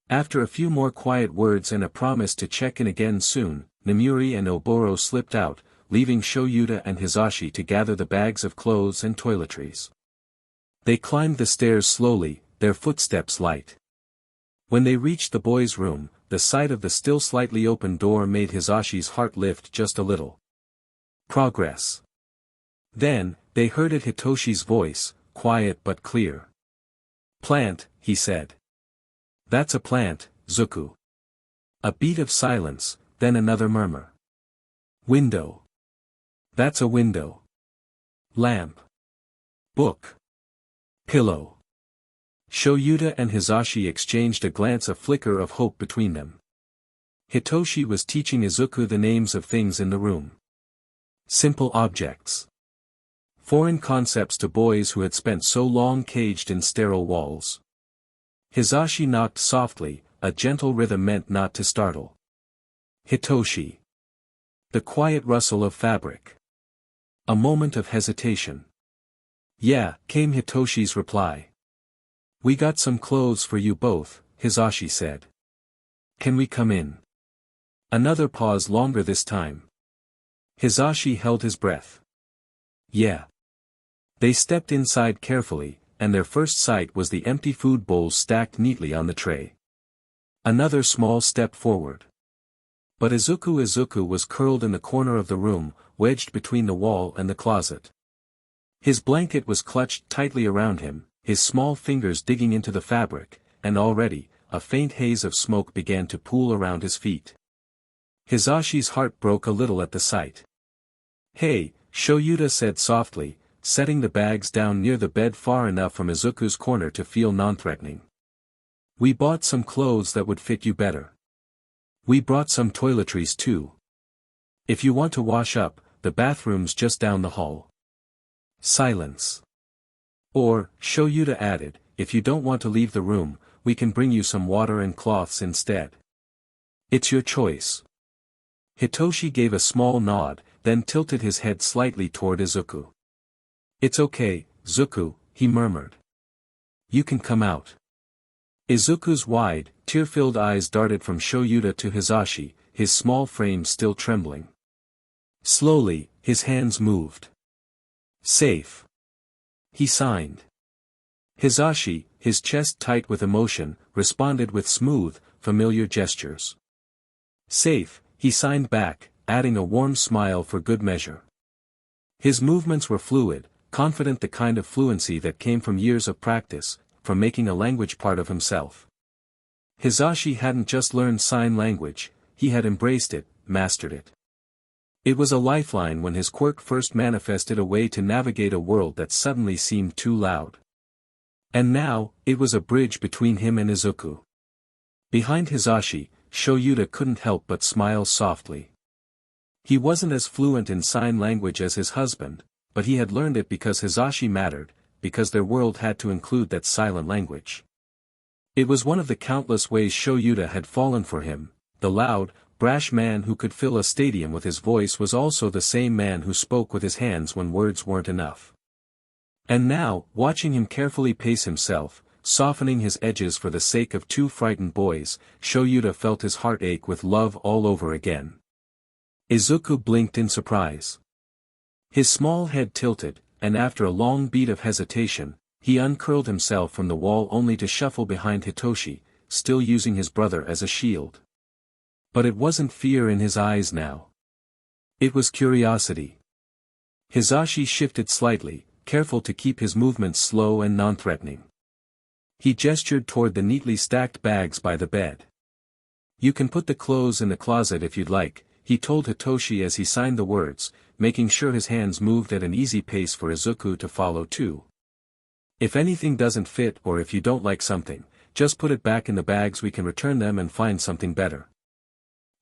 After a few more quiet words and a promise to check in again soon, Namuri and Oboro slipped out, leaving Shouta and Hizashi to gather the bags of clothes and toiletries. They climbed the stairs slowly, their footsteps light. When they reached the boys' room, the sight of the still slightly open door made Hizashi's heart lift just a little. Progress. Then, they heard it, Hitoshi's voice, quiet but clear. "Plant," he said. "That's a plant, Zuku." A beat of silence, then another murmur. "Window. That's a window." "Lamp. Book. Pillow." Shouta and Hizashi exchanged a glance, a flicker of hope between them. Hitoshi was teaching Izuku the names of things in the room. Simple objects. Foreign concepts to boys who had spent so long caged in sterile walls. Hizashi knocked softly, a gentle rhythm meant not to startle. "Hitoshi." The quiet rustle of fabric. A moment of hesitation. "Yeah," came Hitoshi's reply. "We got some clothes for you both," Hizashi said. "Can we come in?" Another pause, longer this time. Hizashi held his breath. "Yeah." They stepped inside carefully, and their first sight was the empty food bowls stacked neatly on the tray. Another small step forward. But Izuku was curled in the corner of the room, wedged between the wall and the closet. His blanket was clutched tightly around him, his small fingers digging into the fabric, and already, a faint haze of smoke began to pool around his feet. Hizashi's heart broke a little at the sight. "Hey," Shouta said softly, setting the bags down near the bed far enough from Izuku's corner to feel non-threatening. "We bought some clothes that would fit you better. We brought some toiletries too. If you want to wash up, the bathroom's just down the hall." Silence. "Or," Shouta added, "if you don't want to leave the room, we can bring you some water and cloths instead. It's your choice." Hitoshi gave a small nod, then tilted his head slightly toward Izuku. "It's okay, Zuku," he murmured. "You can come out." Izuku's wide, tear-filled eyes darted from Shouta to Hizashi, his small frame still trembling. Slowly, his hands moved. Safe. He signed. Hizashi, his chest tight with emotion, responded with smooth, familiar gestures. Safe, he signed back, adding a warm smile for good measure. His movements were fluid, confident, the kind of fluency that came from years of practice, from making a language part of himself. Hizashi hadn't just learned sign language, he had embraced it, mastered it. It was a lifeline when his quirk first manifested, a way to navigate a world that suddenly seemed too loud. And now, it was a bridge between him and Izuku. Behind Hizashi, Shouta couldn't help but smile softly. He wasn't as fluent in sign language as his husband, but he had learned it because Hizashi mattered, because their world had to include that silent language. It was one of the countless ways Shouta had fallen for him. The loud, brash man who could fill a stadium with his voice was also the same man who spoke with his hands when words weren't enough. And now, watching him carefully pace himself, softening his edges for the sake of two frightened boys, Shouta felt his heart ache with love all over again. Izuku blinked in surprise. His small head tilted, and after a long beat of hesitation, he uncurled himself from the wall only to shuffle behind Hitoshi, still using his brother as a shield. But it wasn't fear in his eyes now. It was curiosity. Hizashi shifted slightly, careful to keep his movements slow and non-threatening. He gestured toward the neatly stacked bags by the bed. "You can put the clothes in the closet if you'd like," he told Hitoshi as he signed the words, making sure his hands moved at an easy pace for Izuku to follow too. "If anything doesn't fit or if you don't like something, just put it back in the bags, we can return them and find something better."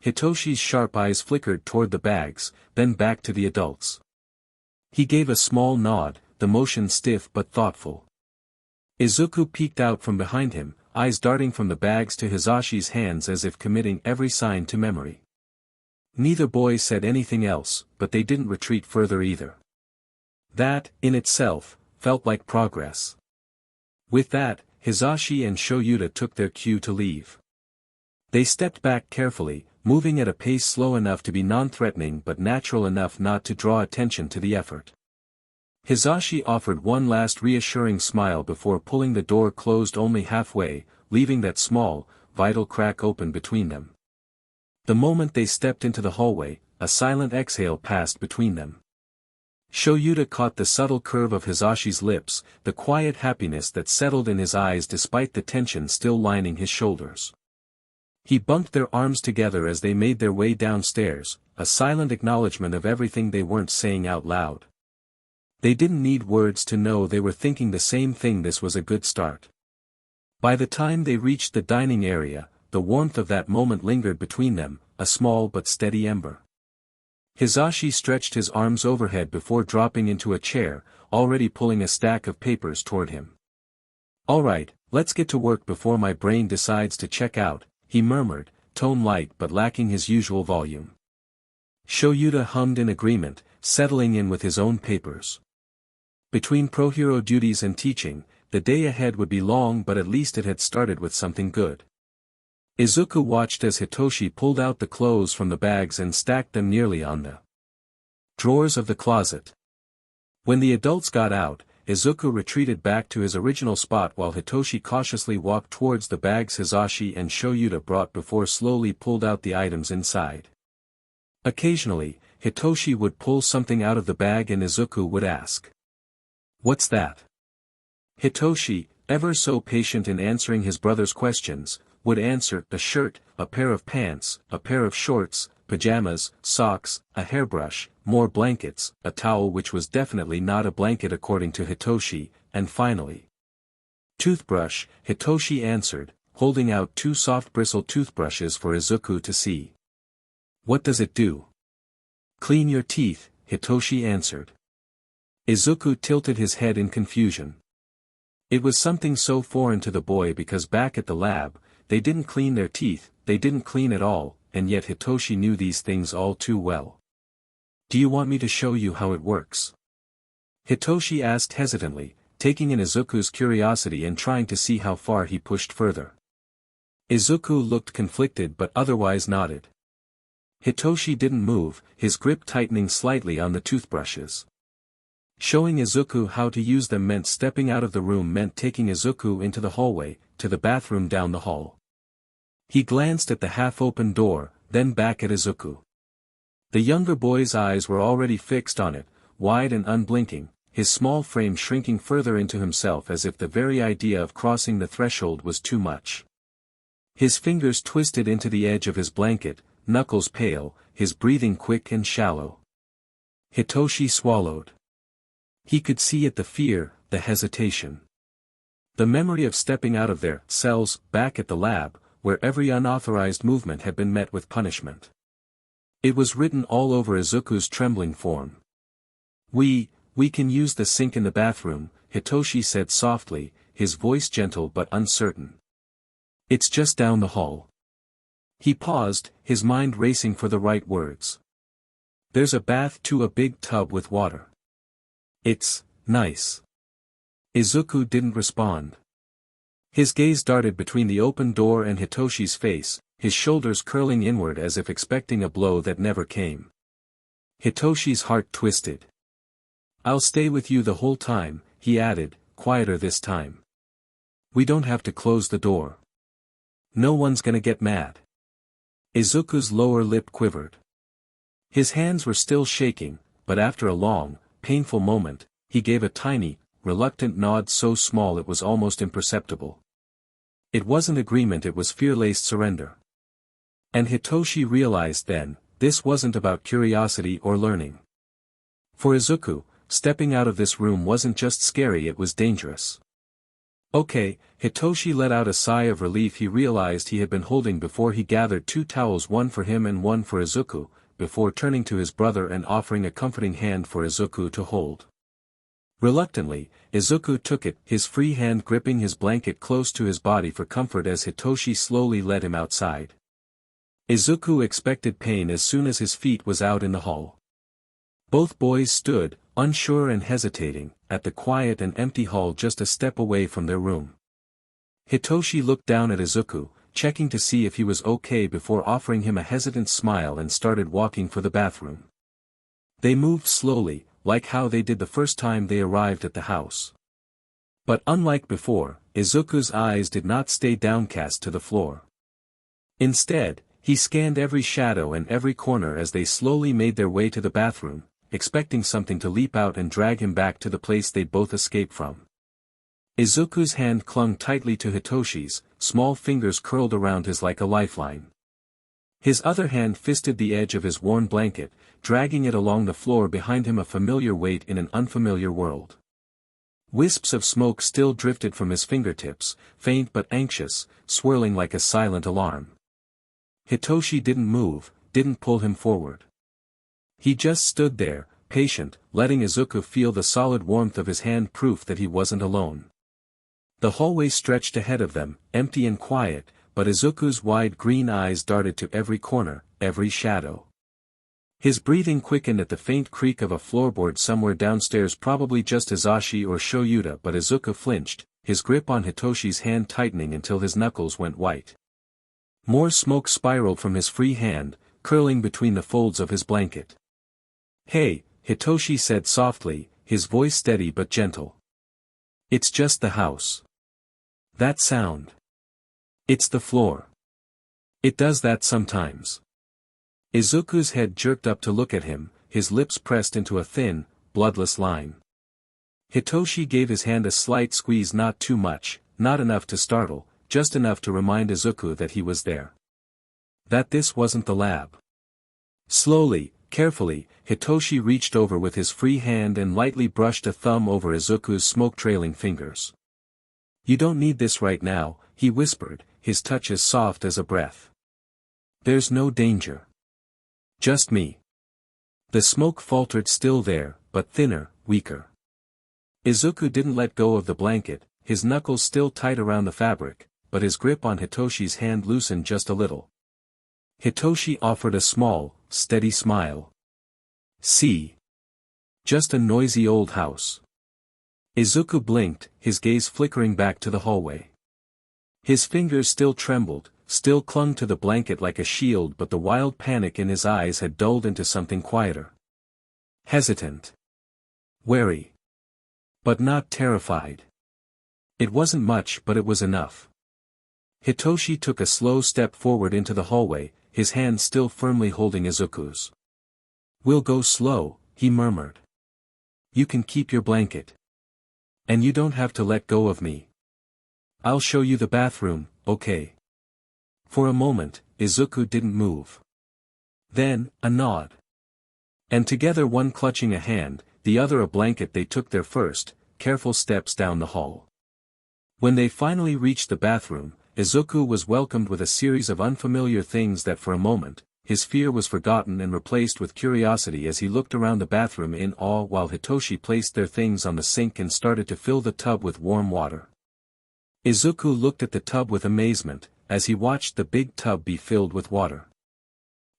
Hitoshi's sharp eyes flickered toward the bags, then back to the adults. He gave a small nod, the motion stiff but thoughtful. Izuku peeked out from behind him, eyes darting from the bags to Hizashi's hands as if committing every sign to memory. Neither boy said anything else, but they didn't retreat further either. That, in itself, felt like progress. With that, Hizashi and Shouta took their cue to leave. They stepped back carefully, moving at a pace slow enough to be non-threatening but natural enough not to draw attention to the effort. Hizashi offered one last reassuring smile before pulling the door closed only halfway, leaving that small, vital crack open between them. The moment they stepped into the hallway, a silent exhale passed between them. Shouta caught the subtle curve of Hizashi's lips, the quiet happiness that settled in his eyes despite the tension still lining his shoulders. He bunked their arms together as they made their way downstairs, a silent acknowledgement of everything they weren't saying out loud. They didn't need words to know they were thinking the same thing. This was a good start. By the time they reached the dining area, the warmth of that moment lingered between them, a small but steady ember. Hizashi stretched his arms overhead before dropping into a chair, already pulling a stack of papers toward him. "All right, let's get to work before my brain decides to check out," he murmured, tone light but lacking his usual volume. Shouta hummed in agreement, settling in with his own papers. Between pro-hero duties and teaching, the day ahead would be long, but at least it had started with something good. Izuku watched as Hitoshi pulled out the clothes from the bags and stacked them nearly on the drawers of the closet. When the adults got out, Izuku retreated back to his original spot while Hitoshi cautiously walked towards the bags Hizashi and Shouta brought before slowly pulled out the items inside. Occasionally, Hitoshi would pull something out of the bag and Izuku would ask, "What's that?" Hitoshi, ever so patient in answering his brother's questions, would answer, "A shirt, a pair of pants, a pair of shorts, pajamas, socks, a hairbrush, more blankets, a towel," which was definitely not a blanket according to Hitoshi, and finally, "Toothbrush," Hitoshi answered, holding out two soft bristled toothbrushes for Izuku to see. "What does it do?" "Clean your teeth," Hitoshi answered. Izuku tilted his head in confusion. It was something so foreign to the boy because back at the lab, they didn't clean their teeth, they didn't clean at all, and yet Hitoshi knew these things all too well. "Do you want me to show you how it works?" Hitoshi asked hesitantly, taking in Izuku's curiosity and trying to see how far he pushed further. Izuku looked conflicted but otherwise nodded. Hitoshi didn't move, his grip tightening slightly on the toothbrushes. Showing Izuku how to use them meant stepping out of the room meant taking Izuku into the hallway, to the bathroom down the hall. He glanced at the half-open door, then back at Izuku. The younger boy's eyes were already fixed on it, wide and unblinking, his small frame shrinking further into himself as if the very idea of crossing the threshold was too much. His fingers twisted into the edge of his blanket, knuckles pale, his breathing quick and shallow. Hitoshi swallowed. He could see it, the fear, the hesitation. The memory of stepping out of their cells, back at the lab, where every unauthorized movement had been met with punishment. It was written all over Izuku's trembling form. We can use the sink in the bathroom," Hitoshi said softly, his voice gentle but uncertain. "It's just down the hall." He paused, his mind racing for the right words. "There's a bath too, a big tub with water. It's nice." Izuku didn't respond. His gaze darted between the open door and Hitoshi's face, his shoulders curling inward as if expecting a blow that never came. Hitoshi's heart twisted. "I'll stay with you the whole time," he added, quieter this time. "We don't have to close the door. No one's gonna get mad." Izuku's lower lip quivered. His hands were still shaking, but after a long, painful moment, he gave a tiny, reluctant nod so small it was almost imperceptible. It wasn't agreement, it was fear-laced surrender. And Hitoshi realized then, this wasn't about curiosity or learning. For Izuku, stepping out of this room wasn't just scary, it was dangerous. "Okay," Hitoshi let out a sigh of relief he realized he had been holding before he gathered 2 towels, one for him and one for Izuku, before turning to his brother and offering a comforting hand for Izuku to hold. Reluctantly, Izuku took it, his free hand gripping his blanket close to his body for comfort as Hitoshi slowly led him outside. Izuku expected pain as soon as his feet was out in the hall. Both boys stood, unsure and hesitating, at the quiet and empty hall just a step away from their room. Hitoshi looked down at Izuku, checking to see if he was okay before offering him a hesitant smile and started walking for the bathroom. They moved slowly, like how they did the first time they arrived at the house. But unlike before, Izuku's eyes did not stay downcast to the floor. Instead, he scanned every shadow and every corner as they slowly made their way to the bathroom, expecting something to leap out and drag him back to the place they'd both escaped from. Izuku's hand clung tightly to Hitoshi's, small fingers curled around his like a lifeline. His other hand fisted the edge of his worn blanket, dragging it along the floor behind him, a familiar weight in an unfamiliar world. Wisps of smoke still drifted from his fingertips, faint but anxious, swirling like a silent alarm. Hitoshi didn't move, didn't pull him forward. He just stood there, patient, letting Izuku feel the solid warmth of his hand, proof that he wasn't alone. The hallway stretched ahead of them, empty and quiet, but Izuku's wide green eyes darted to every corner, every shadow. His breathing quickened at the faint creak of a floorboard somewhere downstairs, probably just Hizashi or Shouta, but Izuku flinched, his grip on Hitoshi's hand tightening until his knuckles went white. More smoke spiraled from his free hand, curling between the folds of his blanket. "Hey," Hitoshi said softly, his voice steady but gentle. "It's just the house." "That sound. It's the floor. It does that sometimes." Izuku's head jerked up to look at him, his lips pressed into a thin, bloodless line. Hitoshi gave his hand a slight squeeze, not too much, not enough to startle, just enough to remind Izuku that he was there. That this wasn't the lab. Slowly, carefully, Hitoshi reached over with his free hand and lightly brushed a thumb over Izuku's smoke-trailing fingers. "You don't need this right now," he whispered, his touch as soft as a breath. "There's no danger. Just me." The smoke faltered, still there, but thinner, weaker. Izuku didn't let go of the blanket, his knuckles still tight around the fabric, but his grip on Hitoshi's hand loosened just a little. Hitoshi offered a small, steady smile. "See? Just a noisy old house. Izuku blinked, his gaze flickering back to the hallway. His fingers still trembled, still clung to the blanket like a shield, but the wild panic in his eyes had dulled into something quieter. Hesitant. Wary. But not terrified. It wasn't much, but it was enough. Hitoshi took a slow step forward into the hallway, his hand still firmly holding Izuku's. "We'll go slow," he murmured. "You can keep your blanket. And you don't have to let go of me. I'll show you the bathroom, okay?" For a moment, Izuku didn't move. Then, a nod. And together, one clutching a hand, the other a blanket, they took their first, careful steps down the hall. When they finally reached the bathroom, Izuku was welcomed with a series of unfamiliar things that for a moment, his fear was forgotten and replaced with curiosity as he looked around the bathroom in awe while Hitoshi placed their things on the sink and started to fill the tub with warm water. Izuku looked at the tub with amazement, as he watched the big tub be filled with water.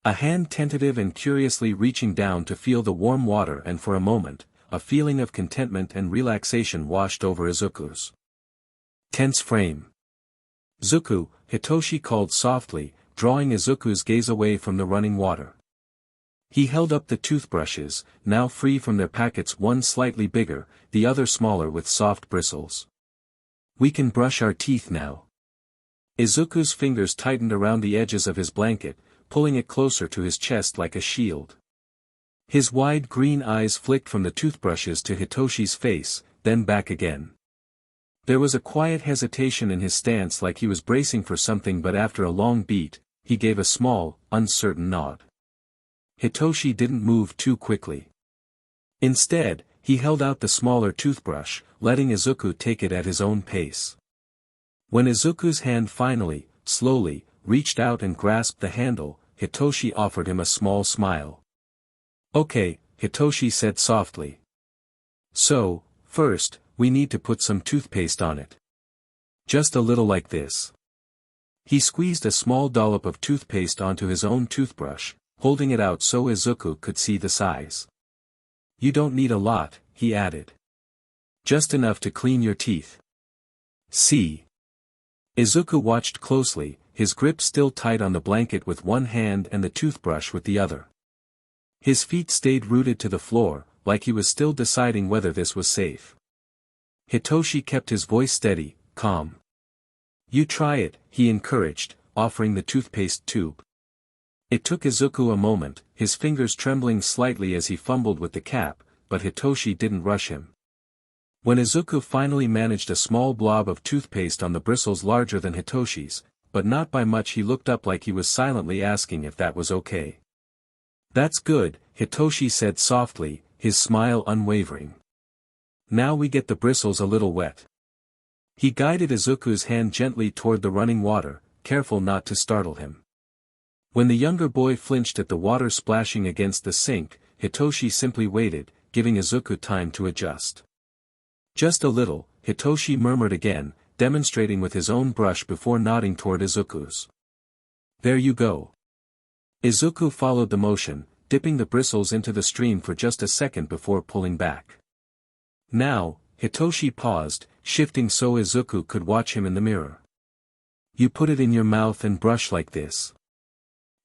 A hand tentative and curiously reaching down to feel the warm water, and for a moment, a feeling of contentment and relaxation washed over Izuku's tense frame. "Zuku," Hitoshi called softly, drawing Izuku's gaze away from the running water. He held up the toothbrushes, now free from their packets, one slightly bigger, the other smaller with soft bristles. "We can brush our teeth now." Izuku's fingers tightened around the edges of his blanket, pulling it closer to his chest like a shield. His wide green eyes flicked from the toothbrushes to Hitoshi's face, then back again. There was a quiet hesitation in his stance, like he was bracing for something, but after a long beat, he gave a small, uncertain nod. Hitoshi didn't move too quickly. Instead, he held out the smaller toothbrush, letting Izuku take it at his own pace. When Izuku's hand finally, slowly, reached out and grasped the handle, Hitoshi offered him a small smile. "Okay," Hitoshi said softly. "So, first, we need to put some toothpaste on it. Just a little like this." He squeezed a small dollop of toothpaste onto his own toothbrush, holding it out so Izuku could see the size. "You don't need a lot," he added. "Just enough to clean your teeth. See?" Izuku watched closely, his grip still tight on the blanket with one hand and the toothbrush with the other. His feet stayed rooted to the floor, like he was still deciding whether this was safe. Hitoshi kept his voice steady, calm. "You try it," he encouraged, offering the toothpaste tube. It took Izuku a moment, his fingers trembling slightly as he fumbled with the cap, but Hitoshi didn't rush him. When Izuku finally managed a small blob of toothpaste on the bristles larger than Hitoshi's, but not by much, he looked up like he was silently asking if that was okay. "That's good," Hitoshi said softly, his smile unwavering. "Now we get the bristles a little wet." He guided Izuku's hand gently toward the running water, careful not to startle him. When the younger boy flinched at the water splashing against the sink, Hitoshi simply waited, giving Izuku time to adjust. "Just a little," Hitoshi murmured again, demonstrating with his own brush before nodding toward Izuku's. "There you go." Izuku followed the motion, dipping the bristles into the stream for just a second before pulling back. "Now," Hitoshi paused, shifting so Izuku could watch him in the mirror. "You put it in your mouth and brush like this."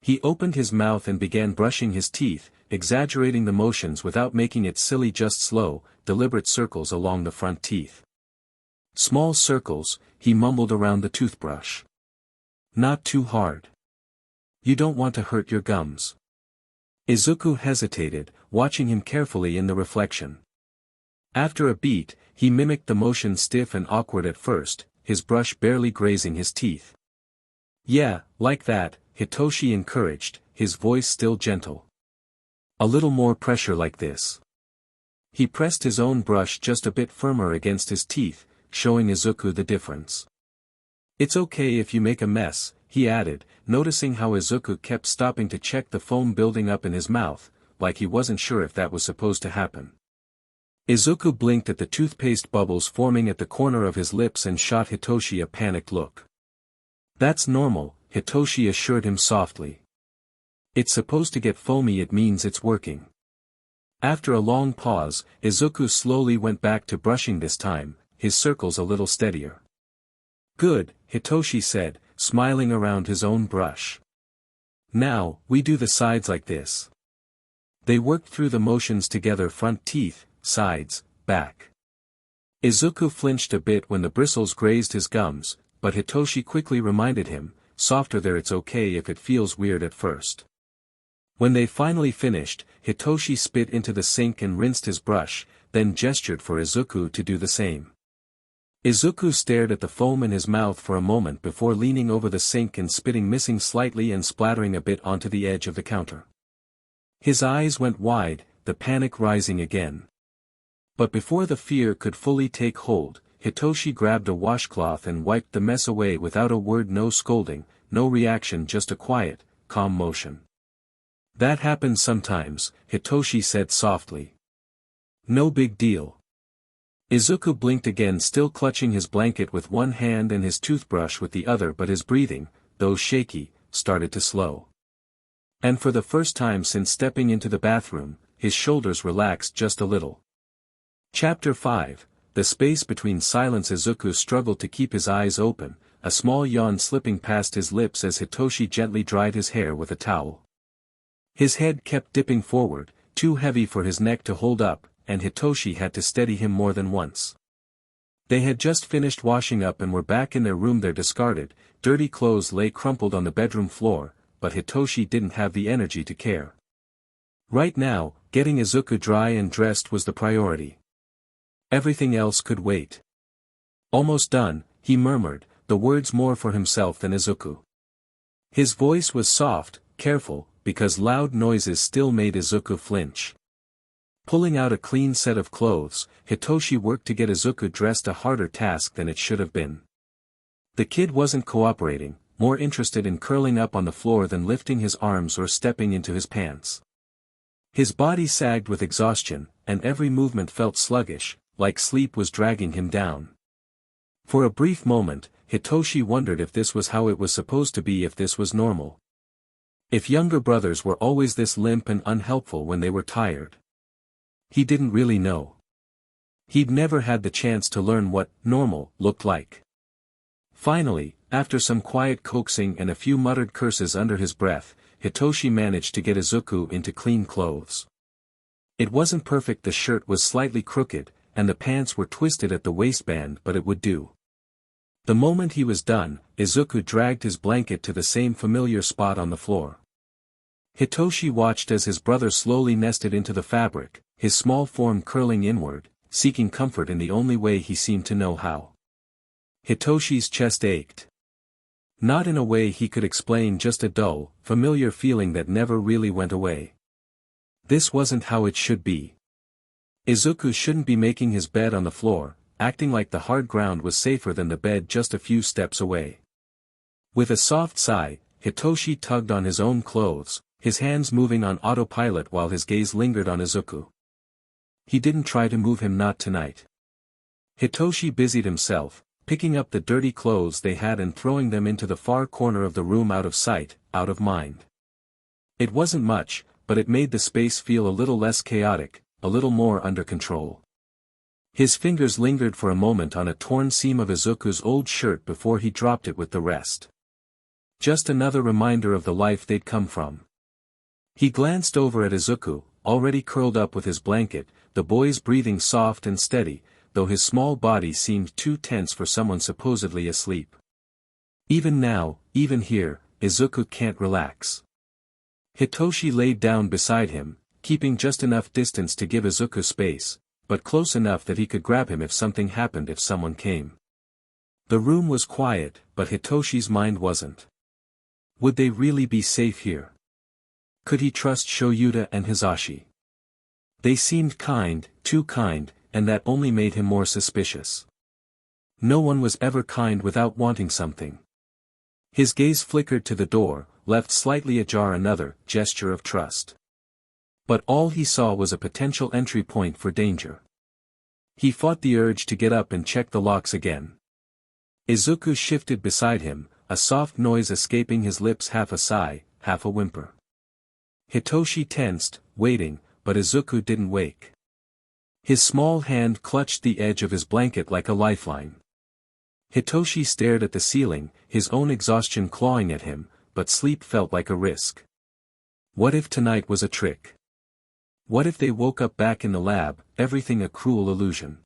He opened his mouth and began brushing his teeth, exaggerating the motions without making it silly, just slow, deliberate circles along the front teeth. "Small circles," he mumbled around the toothbrush. "Not too hard. You don't want to hurt your gums." Izuku hesitated, watching him carefully in the reflection. After a beat, he mimicked the motion, stiff and awkward at first, his brush barely grazing his teeth. "Yeah, like that," Hitoshi encouraged, his voice still gentle. "A little more pressure like this." He pressed his own brush just a bit firmer against his teeth, showing Izuku the difference. "It's okay if you make a mess," he added, noticing how Izuku kept stopping to check the foam building up in his mouth, like he wasn't sure if that was supposed to happen. Izuku blinked at the toothpaste bubbles forming at the corner of his lips and shot Hitoshi a panicked look. "That's normal," Hitoshi assured him softly. "It's supposed to get foamy, it means it's working." After a long pause, Izuku slowly went back to brushing this time, his circles a little steadier. Good, Hitoshi said, smiling around his own brush. Now, we do the sides like this. They worked through the motions together: front teeth, sides, back. Izuku flinched a bit when the bristles grazed his gums, but Hitoshi quickly reminded him, softer there, it's okay if it feels weird at first. When they finally finished, Hitoshi spit into the sink and rinsed his brush, then gestured for Izuku to do the same. Izuku stared at the foam in his mouth for a moment before leaning over the sink and spitting, missing slightly and splattering a bit onto the edge of the counter. His eyes went wide, the panic rising again. But before the fear could fully take hold, Hitoshi grabbed a washcloth and wiped the mess away without a word. No scolding, no reaction, just a quiet, calm motion. That happens sometimes, Hitoshi said softly. No big deal. Izuku blinked again, still clutching his blanket with one hand and his toothbrush with the other, but his breathing, though shaky, started to slow. And for the first time since stepping into the bathroom, his shoulders relaxed just a little. Chapter 5, The Space Between Silence. Izuku struggled to keep his eyes open, a small yawn slipping past his lips as Hitoshi gently dried his hair with a towel. His head kept dipping forward, too heavy for his neck to hold up, and Hitoshi had to steady him more than once. They had just finished washing up and were back in their room. Their discarded, dirty clothes lay crumpled on the bedroom floor, but Hitoshi didn't have the energy to care. Right now, getting Izuku dry and dressed was the priority. Everything else could wait. Almost done, he murmured, the words more for himself than Izuku. His voice was soft, careful, because loud noises still made Izuku flinch. Pulling out a clean set of clothes, Hitoshi worked to get Izuku dressed, a harder task than it should have been. The kid wasn't cooperating, more interested in curling up on the floor than lifting his arms or stepping into his pants. His body sagged with exhaustion, and every movement felt sluggish, like sleep was dragging him down. For a brief moment, Hitoshi wondered if this was how it was supposed to be, if this was normal. If younger brothers were always this limp and unhelpful when they were tired. He didn't really know. He'd never had the chance to learn what normal looked like. Finally, after some quiet coaxing and a few muttered curses under his breath, Hitoshi managed to get Izuku into clean clothes. It wasn't perfect, the shirt was slightly crooked, and the pants were twisted at the waistband, but it would do. The moment he was done, Izuku dragged his blanket to the same familiar spot on the floor. Hitoshi watched as his brother slowly nested into the fabric, his small form curling inward, seeking comfort in the only way he seemed to know how. Hitoshi's chest ached. Not in a way he could explain, just a dull, familiar feeling that never really went away. This wasn't how it should be. Izuku shouldn't be making his bed on the floor, acting like the hard ground was safer than the bed just a few steps away. With a soft sigh, Hitoshi tugged on his own clothes, his hands moving on autopilot while his gaze lingered on Izuku. He didn't try to move him, not tonight. Hitoshi busied himself, picking up the dirty clothes they had and throwing them into the far corner of the room, out of sight, out of mind. It wasn't much, but it made the space feel a little less chaotic, a little more under control. His fingers lingered for a moment on a torn seam of Izuku's old shirt before he dropped it with the rest. Just another reminder of the life they'd come from. He glanced over at Izuku, already curled up with his blanket, the boy's breathing soft and steady, though his small body seemed too tense for someone supposedly asleep. Even now, even here, Izuku can't relax. Hitoshi laid down beside him, keeping just enough distance to give Izuku space, but close enough that he could grab him if something happened, if someone came. The room was quiet, but Hitoshi's mind wasn't. Would they really be safe here? Could he trust Shouta and Hizashi? They seemed kind, too kind, and that only made him more suspicious. No one was ever kind without wanting something. His gaze flickered to the door, left slightly ajar, another gesture of trust. But all he saw was a potential entry point for danger. He fought the urge to get up and check the locks again. Izuku shifted beside him, a soft noise escaping his lips, half a sigh, half a whimper. Hitoshi tensed, waiting, but Izuku didn't wake. His small hand clutched the edge of his blanket like a lifeline. Hitoshi stared at the ceiling, his own exhaustion clawing at him, but sleep felt like a risk. What if tonight was a trick? What if they woke up back in the lab, everything a cruel illusion?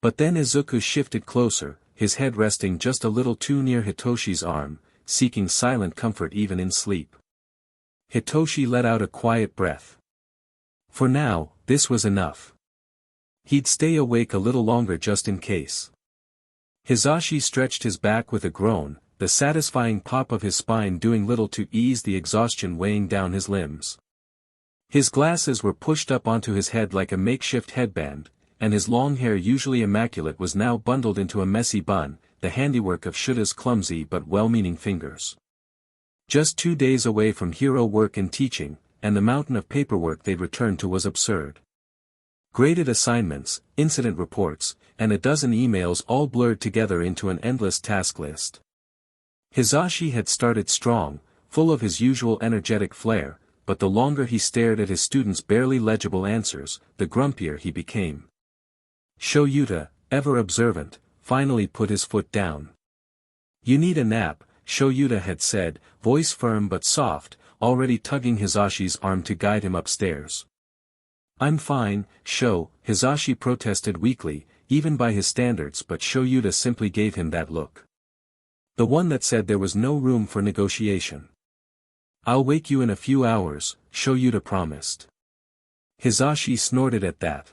But then Izuku shifted closer, his head resting just a little too near Hitoshi's arm, seeking silent comfort even in sleep. Hitoshi let out a quiet breath. For now, this was enough. He'd stay awake a little longer just in case. Hizashi stretched his back with a groan, the satisfying pop of his spine doing little to ease the exhaustion weighing down his limbs. His glasses were pushed up onto his head like a makeshift headband, and his long hair usually immaculate was now bundled into a messy bun, the handiwork of Shouta's clumsy but well-meaning fingers. Just 2 days away from hero work and teaching, and the mountain of paperwork they'd returned to was absurd. Graded assignments, incident reports, and a dozen emails all blurred together into an endless task list. Hizashi had started strong, full of his usual energetic flair, but the longer he stared at his students' barely legible answers, the grumpier he became. Shouta, ever observant, finally put his foot down. "You need a nap," Shouta had said, voice firm but soft, already tugging Hizashi's arm to guide him upstairs. "I'm fine, Hizashi protested weakly, even by his standards, but Shouta simply gave him that look. The one that said there was no room for negotiation. "I'll wake you in a few hours," Shouta promised. Hizashi snorted at that.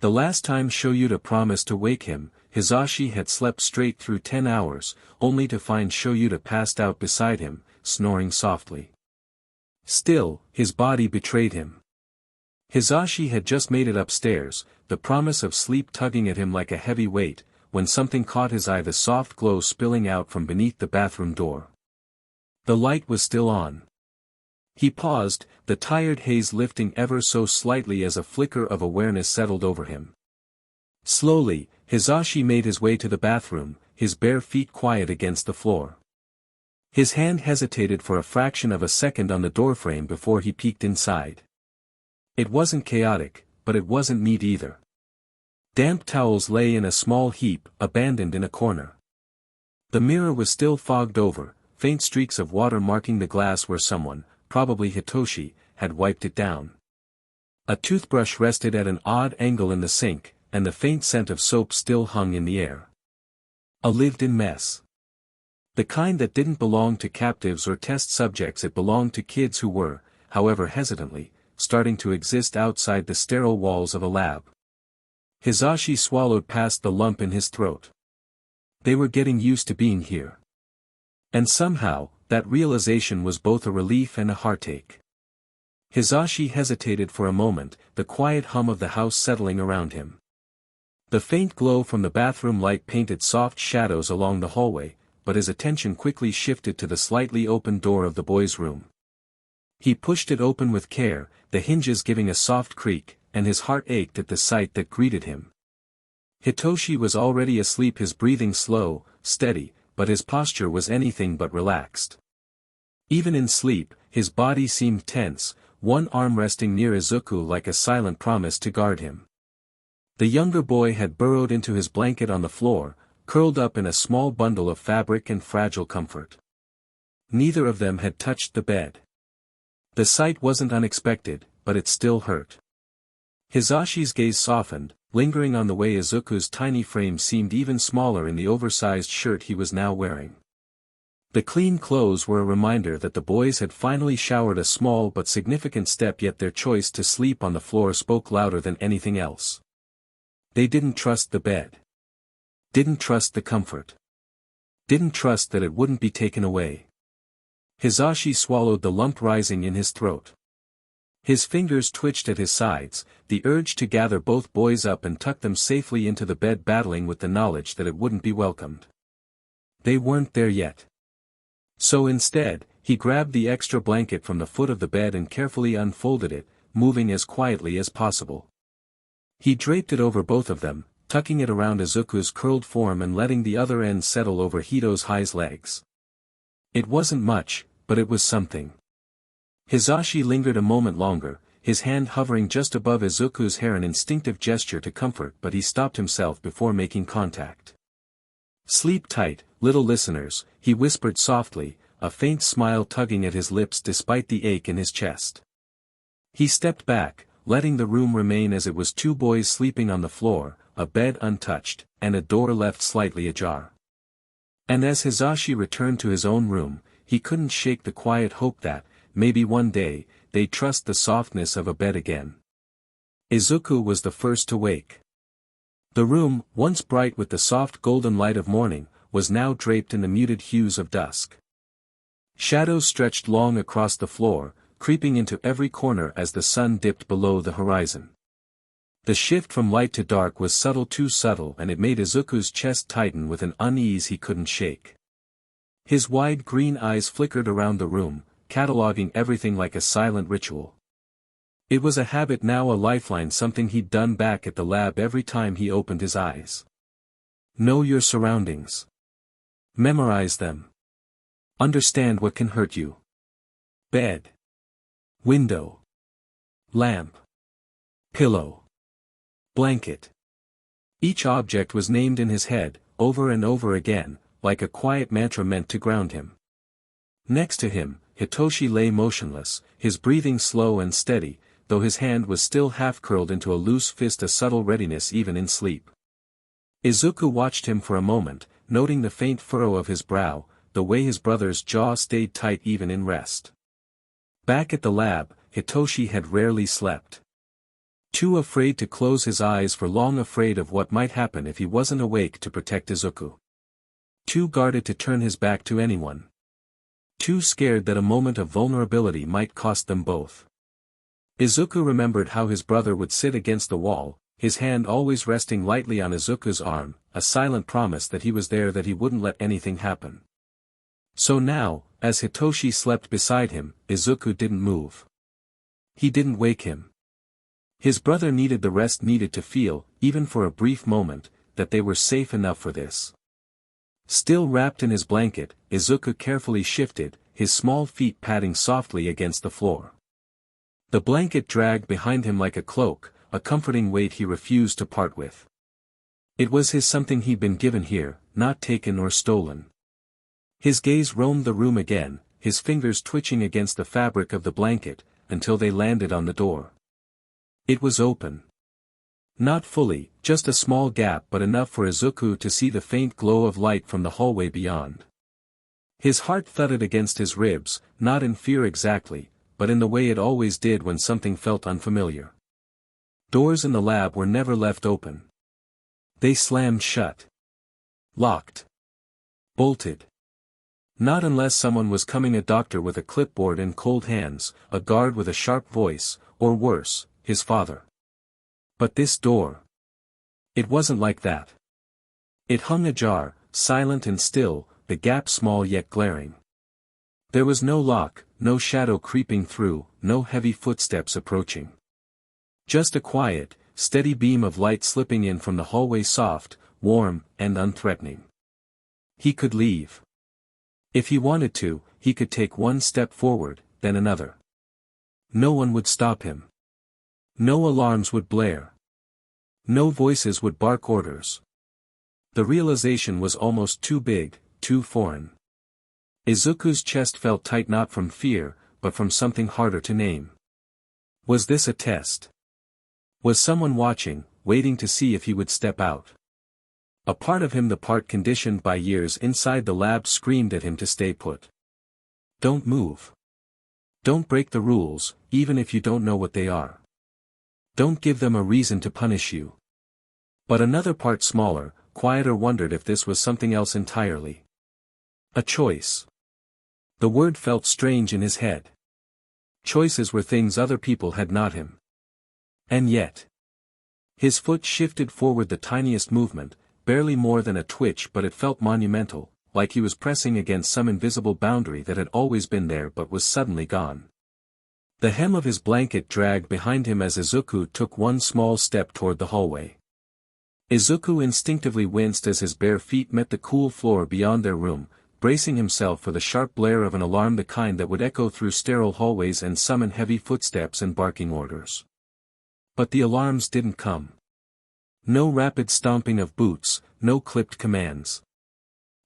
The last time Shouta promised to wake him, Hizashi had slept straight through 10 hours, only to find Shouta passed out beside him, snoring softly. Still, his body betrayed him. Hizashi had just made it upstairs, the promise of sleep tugging at him like a heavy weight, when something caught his eye, the soft glow spilling out from beneath the bathroom door. The light was still on. He paused, the tired haze lifting ever so slightly as a flicker of awareness settled over him. Slowly, Hizashi made his way to the bathroom, his bare feet quiet against the floor. His hand hesitated for a fraction of a second on the doorframe before he peeked inside. It wasn't chaotic, but it wasn't neat either. Damp towels lay in a small heap, abandoned in a corner. The mirror was still fogged over, faint streaks of water marking the glass where someone, probably Hitoshi, had wiped it down. A toothbrush rested at an odd angle in the sink, and the faint scent of soap still hung in the air. A lived-in mess. The kind that didn't belong to captives or test subjects, it belonged to kids who were, however hesitantly, starting to exist outside the sterile walls of a lab. Hizashi swallowed past the lump in his throat. They were getting used to being here. And somehow, that realization was both a relief and a heartache. Hizashi hesitated for a moment, the quiet hum of the house settling around him. The faint glow from the bathroom light painted soft shadows along the hallway, but his attention quickly shifted to the slightly open door of the boys' room. He pushed it open with care, the hinges giving a soft creak, and his heart ached at the sight that greeted him. Hitoshi was already asleep, his breathing slow, steady, but his posture was anything but relaxed. Even in sleep, his body seemed tense, one arm resting near Izuku like a silent promise to guard him. The younger boy had burrowed into his blanket on the floor, curled up in a small bundle of fabric and fragile comfort. Neither of them had touched the bed. The sight wasn't unexpected, but it still hurt. Hizashi's gaze softened, lingering on the way Izuku's tiny frame seemed even smaller in the oversized shirt he was now wearing. The clean clothes were a reminder that the boys had finally showered, a small but significant step, yet their choice to sleep on the floor spoke louder than anything else. They didn't trust the bed. Didn't trust the comfort. Didn't trust that it wouldn't be taken away. Hizashi swallowed the lump rising in his throat. His fingers twitched at his sides, the urge to gather both boys up and tuck them safely into the bed battling with the knowledge that it wouldn't be welcomed. They weren't there yet. So instead, he grabbed the extra blanket from the foot of the bed and carefully unfolded it, moving as quietly as possible. He draped it over both of them, tucking it around Izuku's curled form and letting the other end settle over Hito's legs. It wasn't much, but it was something. Hizashi lingered a moment longer, his hand hovering just above Izuku's hair, an instinctive gesture to comfort, but he stopped himself before making contact. "Sleep tight, little listeners," he whispered softly, a faint smile tugging at his lips despite the ache in his chest. He stepped back, letting the room remain as it was, two boys sleeping on the floor, a bed untouched, and a door left slightly ajar. And as Hizashi returned to his own room, he couldn't shake the quiet hope that, maybe one day, they'd trust the softness of a bed again. Izuku was the first to wake. The room, once bright with the soft golden light of morning, was now draped in the muted hues of dusk. Shadows stretched long across the floor, creeping into every corner as the sun dipped below the horizon. The shift from light to dark was subtle, too subtle, and it made Izuku's chest tighten with an unease he couldn't shake. His wide green eyes flickered around the room, cataloging everything like a silent ritual. It was a habit now, a lifeline, something he'd done back at the lab every time he opened his eyes. Know your surroundings. Memorize them. Understand what can hurt you. Bed. Window. Lamp. Pillow. Blanket. Each object was named in his head, over and over again, like a quiet mantra meant to ground him. Next to him, Hitoshi lay motionless, his breathing slow and steady, though his hand was still half-curled into a loose fist, a subtle readiness even in sleep. Izuku watched him for a moment, noting the faint furrow of his brow, the way his brother's jaw stayed tight even in rest. Back at the lab, Hitoshi had rarely slept. Too afraid to close his eyes for long, afraid of what might happen if he wasn't awake to protect Izuku. Too guarded to turn his back to anyone. Too scared that a moment of vulnerability might cost them both. Izuku remembered how his brother would sit against the wall, his hand always resting lightly on Izuku's arm, a silent promise that he was there, that he wouldn't let anything happen. So now, as Hitoshi slept beside him, Izuku didn't move. He didn't wake him. His brother needed the rest needed to feel, even for a brief moment, that they were safe enough for this. Still wrapped in his blanket, Izuku carefully shifted, his small feet padding softly against the floor. The blanket dragged behind him like a cloak, a comforting weight he refused to part with. It was his, something he'd been given here, not taken or stolen. His gaze roamed the room again, his fingers twitching against the fabric of the blanket, until they landed on the door. It was open. Not fully, just a small gap, but enough for Izuku to see the faint glow of light from the hallway beyond. His heart thudded against his ribs, not in fear exactly, but in the way it always did when something felt unfamiliar. Doors in the lab were never left open. They slammed shut. Locked. Bolted. Not unless someone was coming, a doctor with a clipboard and cold hands, a guard with a sharp voice, or worse, his father. But this door. It wasn't like that. It hung ajar, silent and still, the gap small yet glaring. There was no lock, no shadow creeping through, no heavy footsteps approaching. Just a quiet, steady beam of light slipping in from the hallway, soft, warm, and unthreatening. He could leave. If he wanted to, he could take one step forward, then another. No one would stop him. No alarms would blare. No voices would bark orders. The realization was almost too big, too foreign. Izuku's chest felt tight, not from fear, but from something harder to name. Was this a test? Was someone watching, waiting to see if he would step out? A part of him, the part conditioned by years inside the lab, screamed at him to stay put. Don't move. Don't break the rules, even if you don't know what they are. Don't give them a reason to punish you. But another part, smaller, quieter, wondered if this was something else entirely. A choice. The word felt strange in his head. Choices were things other people had, not him. And yet. His foot shifted forward, the tiniest movement, barely more than a twitch, but it felt monumental, like he was pressing against some invisible boundary that had always been there but was suddenly gone. The hem of his blanket dragged behind him as Izuku took one small step toward the hallway. Izuku instinctively winced as his bare feet met the cool floor beyond their room, bracing himself for the sharp blare of an alarm, the kind that would echo through sterile hallways and summon heavy footsteps and barking orders. But the alarms didn't come. No rapid stomping of boots, no clipped commands.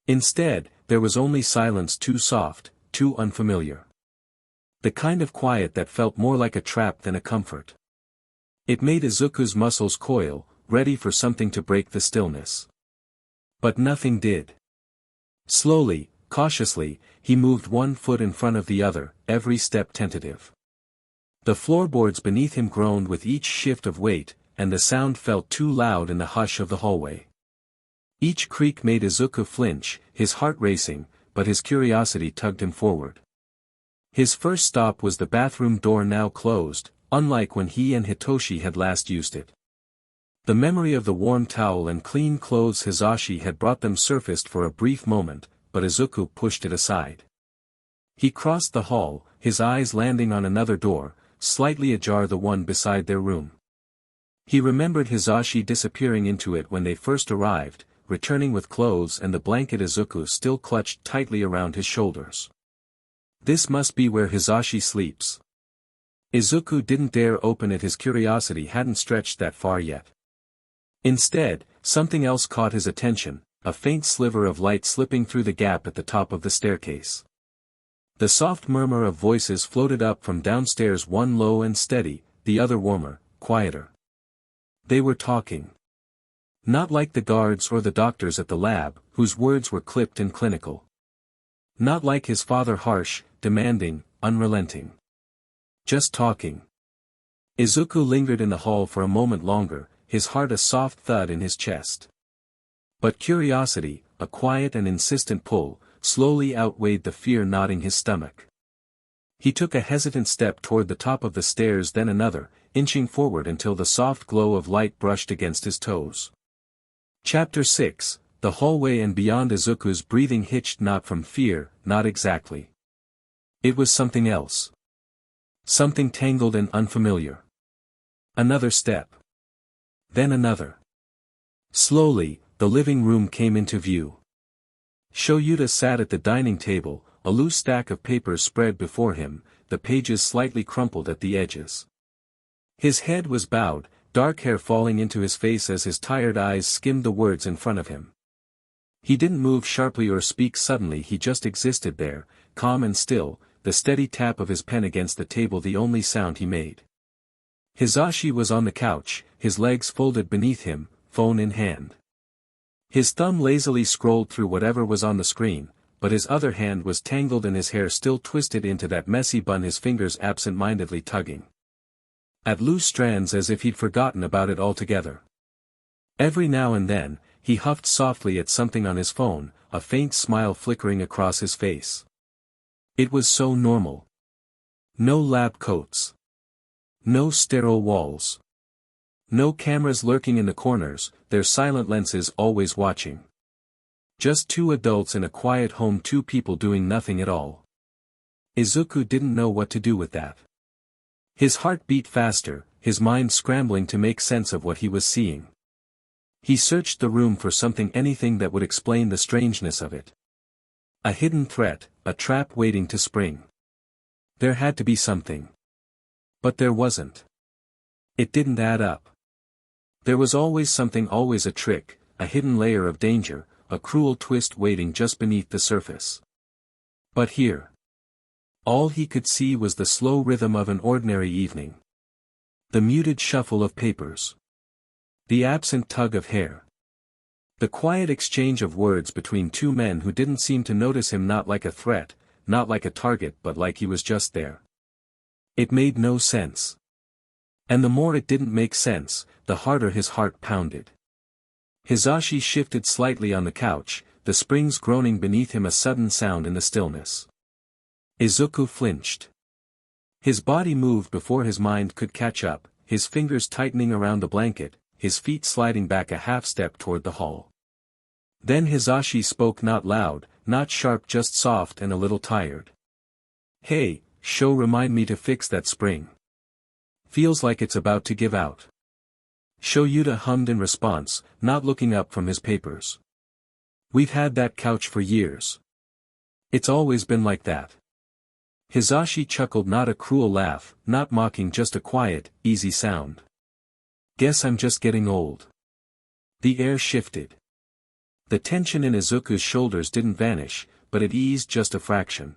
Instead, there was only silence, too soft, too unfamiliar. The kind of quiet that felt more like a trap than a comfort. It made Izuku's muscles coil, ready for something to break the stillness. But nothing did. Slowly, cautiously, he moved one foot in front of the other, every step tentative. The floorboards beneath him groaned with each shift of weight, and the sound felt too loud in the hush of the hallway. Each creak made Izuku flinch, his heart racing, but his curiosity tugged him forward. His first stop was the bathroom door, now closed, unlike when he and Hitoshi had last used it. The memory of the warm towel and clean clothes Hizashi had brought them surfaced for a brief moment, but Izuku pushed it aside. He crossed the hall, his eyes landing on another door, slightly ajar, the one beside their room. He remembered Hizashi disappearing into it when they first arrived, returning with clothes and the blanket Izuku still clutched tightly around his shoulders. This must be where Hizashi sleeps. Izuku didn't dare open it, his curiosity hadn't stretched that far yet. Instead, something else caught his attention, a faint sliver of light slipping through the gap at the top of the staircase. The soft murmur of voices floated up from downstairs, one low and steady, the other warmer, quieter. They were talking. Not like the guards or the doctors at the lab, whose words were clipped and clinical. Not like his father, harsh, demanding, unrelenting. Just talking. Izuku lingered in the hall for a moment longer, his heart a soft thud in his chest. But curiosity, a quiet and insistent pull, slowly outweighed the fear knotting his stomach. He took a hesitant step toward the top of the stairs, then another, inching forward until the soft glow of light brushed against his toes. Chapter 6, The Hallway and Beyond. Izuku's breathing hitched, not from fear, not exactly. It was something else. Something tangled and unfamiliar. Another step. Then another. Slowly, the living room came into view. Shouta sat at the dining table, a loose stack of papers spread before him, the pages slightly crumpled at the edges. His head was bowed, dark hair falling into his face as his tired eyes skimmed the words in front of him. He didn't move sharply or speak suddenly, he just existed there, calm and still, the steady tap of his pen against the table the only sound he made. Hizashi was on the couch, his legs folded beneath him, phone in hand. His thumb lazily scrolled through whatever was on the screen, but his other hand was tangled in his hair, still twisted into that messy bun, his fingers absent-mindedly tugging at loose strands as if he'd forgotten about it altogether. Every now and then, he huffed softly at something on his phone, a faint smile flickering across his face. It was so normal. No lab coats. No sterile walls. No cameras lurking in the corners, their silent lenses always watching. Just two adults in a quiet home, two people doing nothing at all. Izuku didn't know what to do with that. His heart beat faster, his mind scrambling to make sense of what he was seeing. He searched the room for something, anything that would explain the strangeness of it. A hidden threat, a trap waiting to spring. There had to be something. But there wasn't. It didn't add up. There was always something, always a trick, a hidden layer of danger, a cruel twist waiting just beneath the surface. But here, all he could see was the slow rhythm of an ordinary evening. The muted shuffle of papers. The absent tug of hair. The quiet exchange of words between two men who didn't seem to notice him, not like a threat, not like a target, but like he was just there. It made no sense. And the more it didn't make sense, the harder his heart pounded. Hizashi shifted slightly on the couch, the springs groaning beneath him, a sudden sound in the stillness. Izuku flinched. His body moved before his mind could catch up, his fingers tightening around the blanket, his feet sliding back a half step toward the hall. Then Hizashi spoke, not loud, not sharp, just soft and a little tired. "Hey, remind me to fix that spring. Feels like it's about to give out." Shouta hummed in response, not looking up from his papers. "We've had that couch for years. It's always been like that. Hizashi chuckled, not a cruel laugh, not mocking, just a quiet, easy sound. Guess I'm just getting old. The air shifted. The tension in Izuku's shoulders didn't vanish, but it eased just a fraction.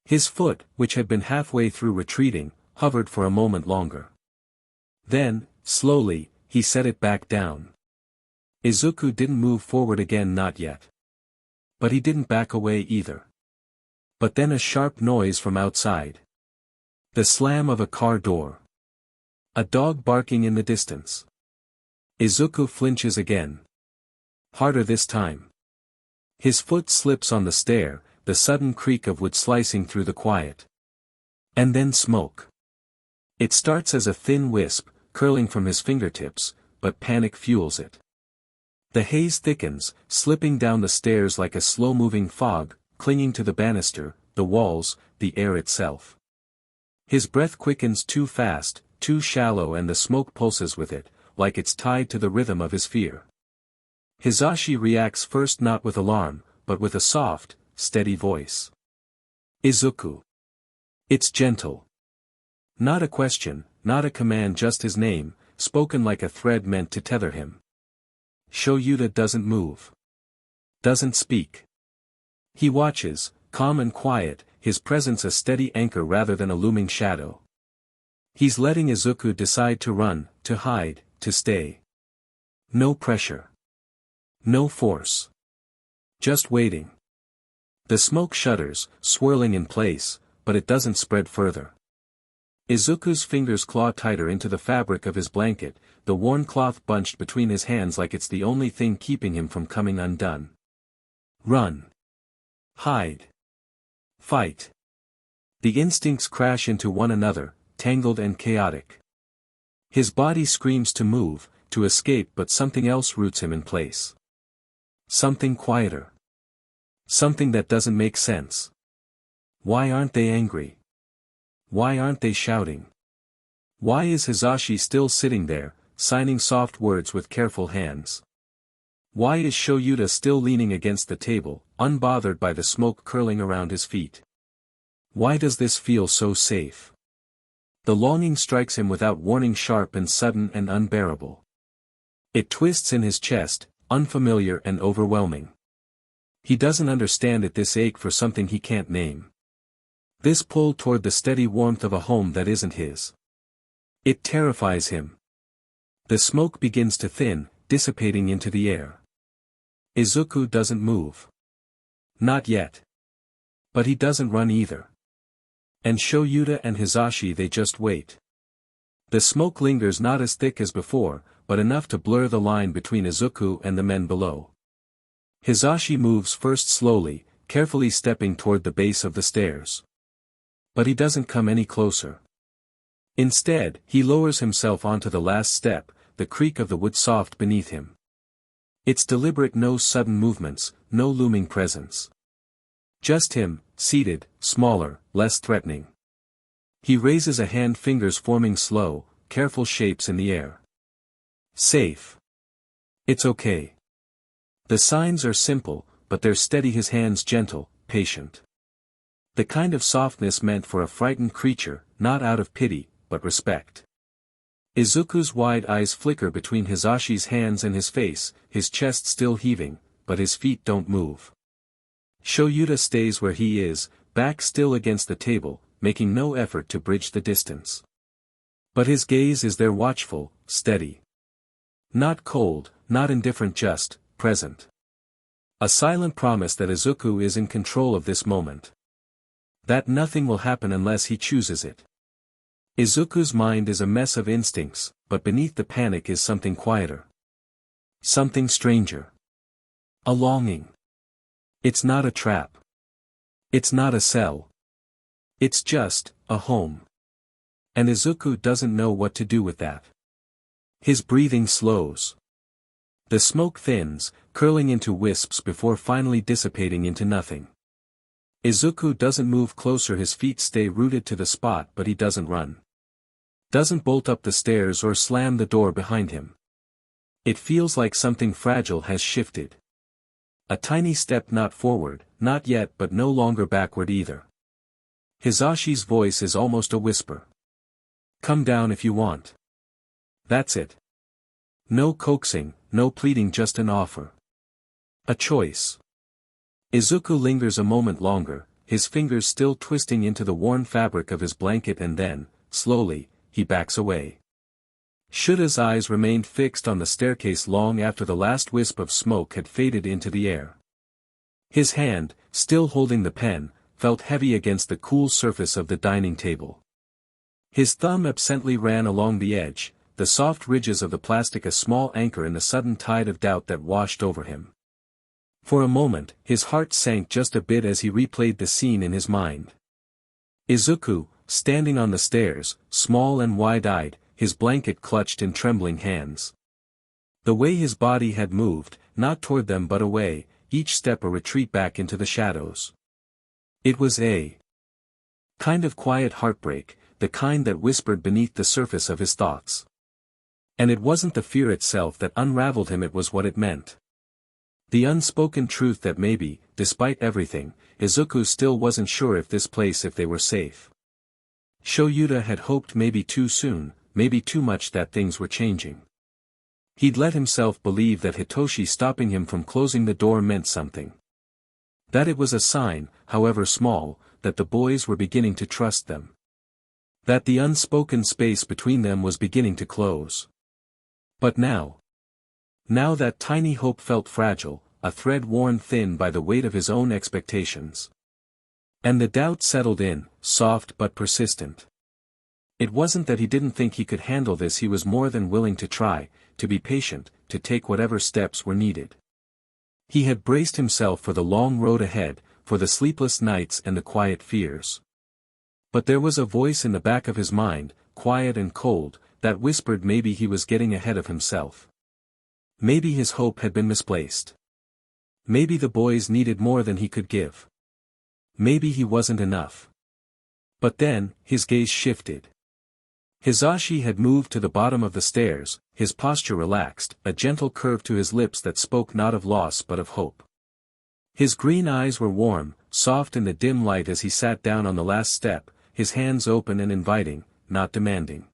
His foot, which had been halfway through retreating, hovered for a moment longer. Then, slowly, he set it back down. Izuku didn't move forward again, not yet. But he didn't back away either. But then a sharp noise from outside. The slam of a car door. A dog barking in the distance. Izuku flinches again. Harder this time. His foot slips on the stair, the sudden creak of wood slicing through the quiet. And then smoke. It starts as a thin wisp, curling from his fingertips, but panic fuels it. The haze thickens, slipping down the stairs like a slow-moving fog, clinging to the banister, the walls, the air itself. His breath quickens too fast, too shallow, and the smoke pulses with it, like it's tied to the rhythm of his fear. Hizashi reacts first, not with alarm, but with a soft, steady voice. Izuku. It's gentle. Not a question, not a command, just his name, spoken like a thread meant to tether him. Shouta doesn't move. Doesn't speak. He watches, calm and quiet, his presence a steady anchor rather than a looming shadow. He's letting Izuku decide to run, to hide, to stay. No pressure. No force. Just waiting. The smoke shudders, swirling in place, but it doesn't spread further. Izuku's fingers claw tighter into the fabric of his blanket, the worn cloth bunched between his hands like it's the only thing keeping him from coming undone. Run. Hide. Fight. The instincts crash into one another, tangled and chaotic. His body screams to move, to escape, but something else roots him in place. Something quieter. Something that doesn't make sense. Why aren't they angry? Why aren't they shouting? Why is Hizashi still sitting there, signing soft words with careful hands? Why is Shouta still leaning against the table, unbothered by the smoke curling around his feet? Why does this feel so safe? The longing strikes him without warning, sharp and sudden and unbearable. It twists in his chest, unfamiliar and overwhelming. He doesn't understand it, this ache for something he can't name. This pull toward the steady warmth of a home that isn't his. It terrifies him. The smoke begins to thin, dissipating into the air. Izuku doesn't move. Not yet. But he doesn't run either. And Shouta and Hizashi, they just wait. The smoke lingers, not as thick as before, but enough to blur the line between Izuku and the men below. Hizashi moves first, slowly, carefully stepping toward the base of the stairs. But he doesn't come any closer. Instead, he lowers himself onto the last step, the creak of the wood soft beneath him. It's deliberate, no sudden movements, no looming presence. Just him, seated, smaller, less threatening. He raises a hand, fingers forming slow, careful shapes in the air. Safe. It's okay. The signs are simple, but they're steady, his hands gentle, patient. The kind of softness meant for a frightened creature, not out of pity, but respect. Izuku's wide eyes flicker between Hizashi's hands and his face, his chest still heaving, but his feet don't move. Shouta stays where he is, back still against the table, making no effort to bridge the distance. But his gaze is there, watchful, steady. Not cold, not indifferent, just present. A silent promise that Izuku is in control of this moment. That nothing will happen unless he chooses it. Izuku's mind is a mess of instincts, but beneath the panic is something quieter. Something stranger. A longing. It's not a trap. It's not a cell. It's just a home. And Izuku doesn't know what to do with that. His breathing slows. The smoke thins, curling into wisps before finally dissipating into nothing. Izuku doesn't move closer, his feet stay rooted to the spot, but he doesn't run. Doesn't bolt up the stairs or slam the door behind him. It feels like something fragile has shifted. A tiny step not forward, not yet but no longer backward either. Hizashi's voice is almost a whisper. Come down if you want. That's it. No coaxing, no pleading, just an offer. A choice. Izuku lingers a moment longer, his fingers still twisting into the worn fabric of his blanket, and then, slowly, he backs away. Shouda's eyes remained fixed on the staircase long after the last wisp of smoke had faded into the air. His hand, still holding the pen, felt heavy against the cool surface of the dining table. His thumb absently ran along the edge, the soft ridges of the plastic a small anchor in the sudden tide of doubt that washed over him. For a moment, his heart sank just a bit as he replayed the scene in his mind. Izuku, standing on the stairs, small and wide-eyed, his blanket clutched in trembling hands. The way his body had moved, not toward them but away, each step a retreat back into the shadows. It was a kind of quiet heartbreak, the kind that whispered beneath the surface of his thoughts. And it wasn't the fear itself that unraveled him, it was what it meant. The unspoken truth that maybe, despite everything, Izuku still wasn't sure if they were safe. Shouta had hoped maybe too soon, maybe too much, that things were changing. He'd let himself believe that Hitoshi stopping him from closing the door meant something. That it was a sign, however small, that the boys were beginning to trust them. That the unspoken space between them was beginning to close. But now that tiny hope felt fragile, a thread worn thin by the weight of his own expectations. And the doubt settled in, soft but persistent. It wasn't that he didn't think he could handle this, he was more than willing to try, to be patient, to take whatever steps were needed. He had braced himself for the long road ahead, for the sleepless nights and the quiet fears. But there was a voice in the back of his mind, quiet and cold, that whispered maybe he was getting ahead of himself. Maybe his hope had been misplaced. Maybe the boys needed more than he could give. Maybe he wasn't enough. But then, his gaze shifted. Hizashi had moved to the bottom of the stairs, his posture relaxed, a gentle curve to his lips that spoke not of loss but of hope. His green eyes were warm, soft in the dim light as he sat down on the last step, his hands open and inviting, not demanding.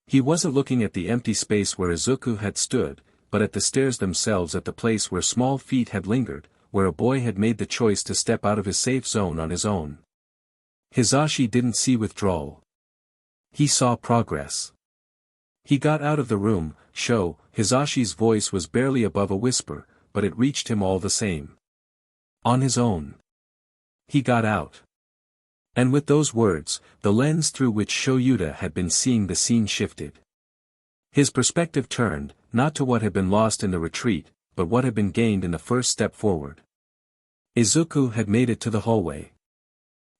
He wasn't looking at the empty space where Izuku had stood, but at the stairs themselves, at the place where small feet had lingered, where a boy had made the choice to step out of his safe zone on his own. Hizashi didn't see withdrawal. He saw progress. He got out of the room, Hizashi's voice was barely above a whisper, but it reached him all the same. On his own. He got out. And with those words, the lens through which Shouta had been seeing the scene shifted. His perspective turned, not to what had been lost in the retreat, but what had been gained in the first step forward. Izuku had made it to the hallway.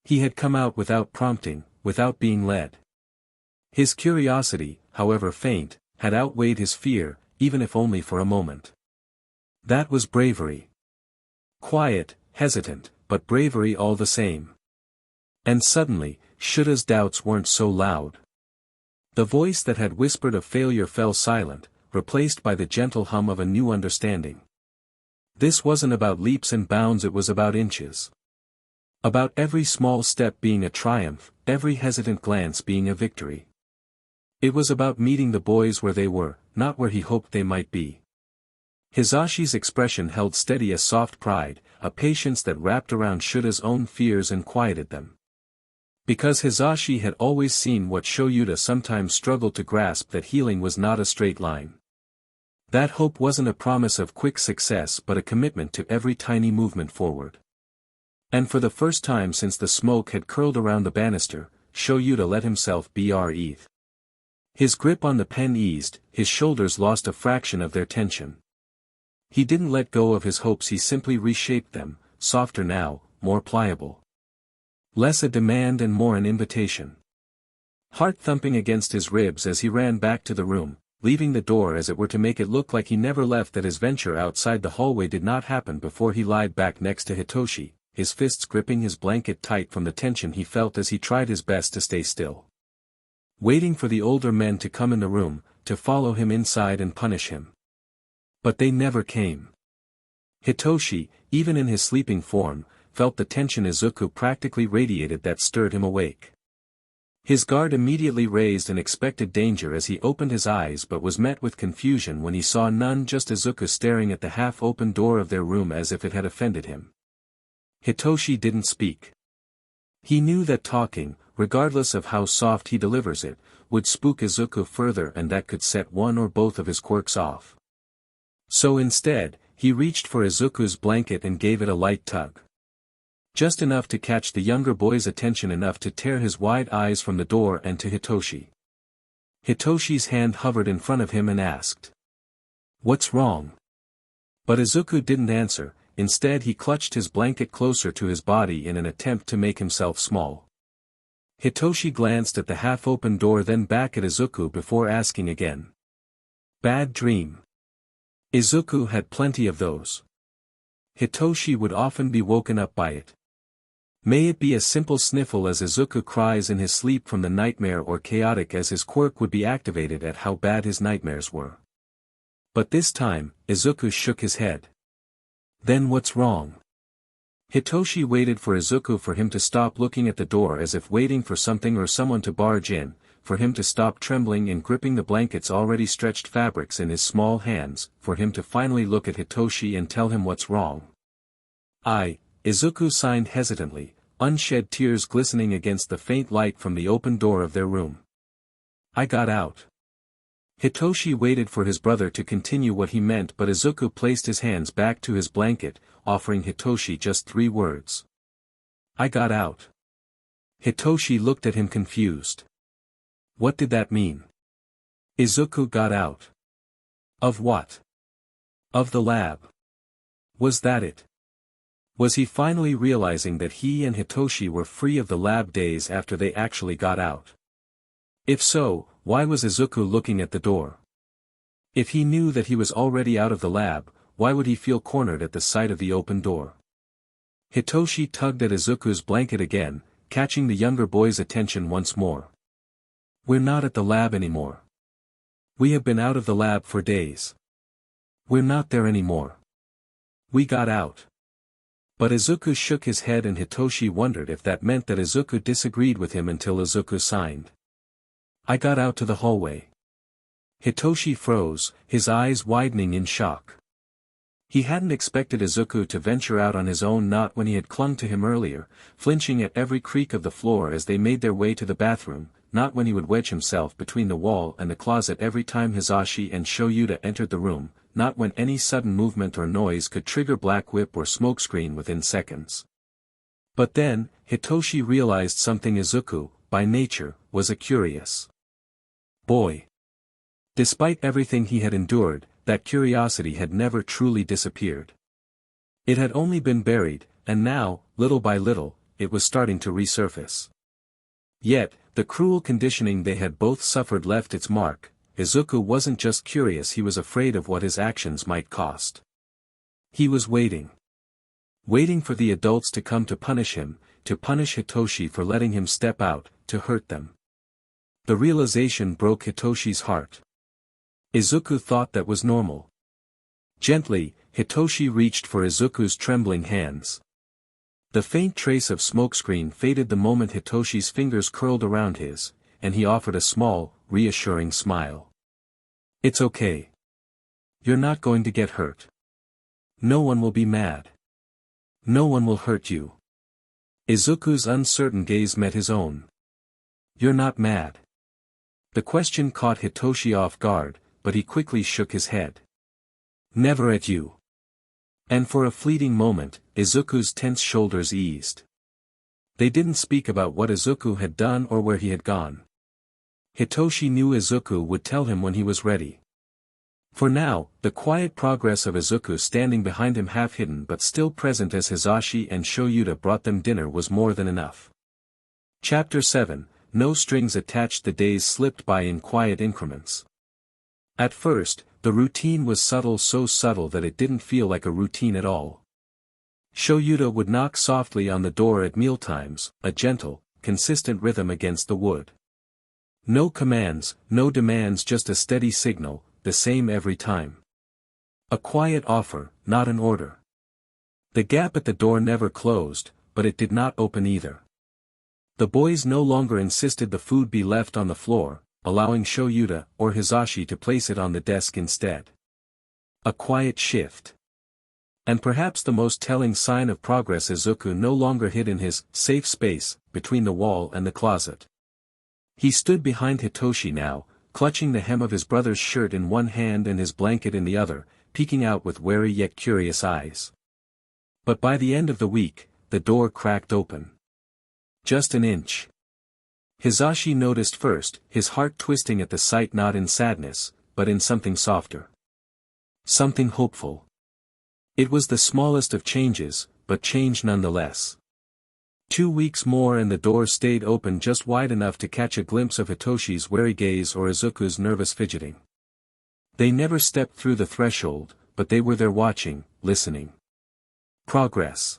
He had come out without prompting, without being led. His curiosity, however faint, had outweighed his fear, even if only for a moment. That was bravery. Quiet, hesitant, but bravery all the same. And suddenly, Shouda's doubts weren't so loud. The voice that had whispered of failure fell silent, replaced by the gentle hum of a new understanding. This wasn't about leaps and bounds, it was about inches. About every small step being a triumph, every hesitant glance being a victory. It was about meeting the boys where they were, not where he hoped they might be. Hizashi's expression held steady a soft pride, a patience that wrapped around Shouda's own fears and quieted them. Because Hizashi had always seen what Shouta sometimes struggled to grasp, that healing was not a straight line. That hope wasn't a promise of quick success but a commitment to every tiny movement forward. And for the first time since the smoke had curled around the banister, Shouta let himself breathe. His grip on the pen eased, his shoulders lost a fraction of their tension. He didn't let go of his hopes, he simply reshaped them, softer now, more pliable. Less a demand and more an invitation. Heart thumping against his ribs as he ran back to the room, leaving the door as it were to make it look like he never left, that his venture outside the hallway did not happen before he lied back next to Hitoshi, his fists gripping his blanket tight from the tension he felt as he tried his best to stay still. Waiting for the older men to come in the room, to follow him inside and punish him. But they never came. Hitoshi, even in his sleeping form, felt the tension Izuku practically radiated that stirred him awake. His guard immediately raised and expected danger as he opened his eyes but was met with confusion when he saw none, just Izuku staring at the half-open door of their room as if it had offended him. Hitoshi didn't speak. He knew that talking, regardless of how soft he delivers it, would spook Izuku further and that could set one or both of his quirks off. So instead, he reached for Izuku's blanket and gave it a light tug. Just enough to catch the younger boy's attention enough to tear his wide eyes from the door and to Hitoshi. Hitoshi's hand hovered in front of him and asked, "What's wrong?" But Izuku didn't answer, instead he clutched his blanket closer to his body in an attempt to make himself small. Hitoshi glanced at the half-open door then back at Izuku before asking again. "Bad dream?" Izuku had plenty of those. Hitoshi would often be woken up by it. May it be a simple sniffle as Izuku cries in his sleep from the nightmare, or chaotic as his quirk would be activated at how bad his nightmares were. But this time, Izuku shook his head. "Then what's wrong?" Hitoshi waited for Izuku for him to stop looking at the door as if waiting for something or someone to barge in, for him to stop trembling and gripping the blanket's already stretched fabrics in his small hands, for him to finally look at Hitoshi and tell him what's wrong. Izuku signed hesitantly, unshed tears glistening against the faint light from the open door of their room. "I got out." Hitoshi waited for his brother to continue what he meant, but Izuku placed his hands back to his blanket, offering Hitoshi just 3 words. "I got out." Hitoshi looked at him confused. What did that mean? Izuku got out. Of what? Of the lab. Was that it? Was he finally realizing that he and Hitoshi were free of the lab days after they actually got out? If so, why was Izuku looking at the door? If he knew that he was already out of the lab, why would he feel cornered at the sight of the open door? Hitoshi tugged at Izuku's blanket again, catching the younger boy's attention once more. "We're not at the lab anymore. We have been out of the lab for days. We're not there anymore. We got out." But Izuku shook his head and Hitoshi wondered if that meant that Izuku disagreed with him until Izuku signed. "I got out to the hallway." Hitoshi froze, his eyes widening in shock. He hadn't expected Izuku to venture out on his own, not when he had clung to him earlier, flinching at every creak of the floor as they made their way to the bathroom, not when he would wedge himself between the wall and the closet every time Hizashi and Shouta entered the room, not when any sudden movement or noise could trigger black whip or smokescreen within seconds. But then, Hitoshi realized something: Izuku, by nature, was a curious boy. Despite everything he had endured, that curiosity had never truly disappeared. It had only been buried, and now, little by little, it was starting to resurface. Yet, the cruel conditioning they had both suffered left its mark. Izuku wasn't just curious, he was afraid of what his actions might cost. He was waiting. Waiting for the adults to come to punish him, to punish Hitoshi for letting him step out, to hurt them. The realization broke Hitoshi's heart. Izuku thought that was normal. Gently, Hitoshi reached for Izuku's trembling hands. The faint trace of smokescreen faded the moment Hitoshi's fingers curled around his, and he offered a small, reassuring smile. "It's okay. You're not going to get hurt. No one will be mad. No one will hurt you." Izuku's uncertain gaze met his own. "You're not mad?" The question caught Hitoshi off guard, but he quickly shook his head. "Never at you." And for a fleeting moment, Izuku's tense shoulders eased. They didn't speak about what Izuku had done or where he had gone. Hitoshi knew Izuku would tell him when he was ready. For now, the quiet progress of Izuku standing behind him, half hidden but still present as Hizashi and Shouta brought them dinner, was more than enough. Chapter 7, No strings attached. The days slipped by in quiet increments. At first, the routine was subtle, so subtle that it didn't feel like a routine at all. Shouta would knock softly on the door at mealtimes, a gentle, consistent rhythm against the wood. No commands, no demands, just a steady signal, the same every time. A quiet offer, not an order. The gap at the door never closed, but it did not open either. The boys no longer insisted the food be left on the floor, allowing Shouta or Hizashi to place it on the desk instead. A quiet shift. And perhaps the most telling sign of progress, Izuku no longer hid in his safe space between the wall and the closet. He stood behind Hitoshi now, clutching the hem of his brother's shirt in one hand and his blanket in the other, peeking out with wary yet curious eyes. But by the end of the week, the door cracked open. Just an inch. Hizashi noticed first, his heart twisting at the sight, not in sadness, but in something softer. Something hopeful. It was the smallest of changes, but change nonetheless. 2 weeks more and the door stayed open just wide enough to catch a glimpse of Hitoshi's wary gaze or Izuku's nervous fidgeting. They never stepped through the threshold, but they were there watching, listening. Progress.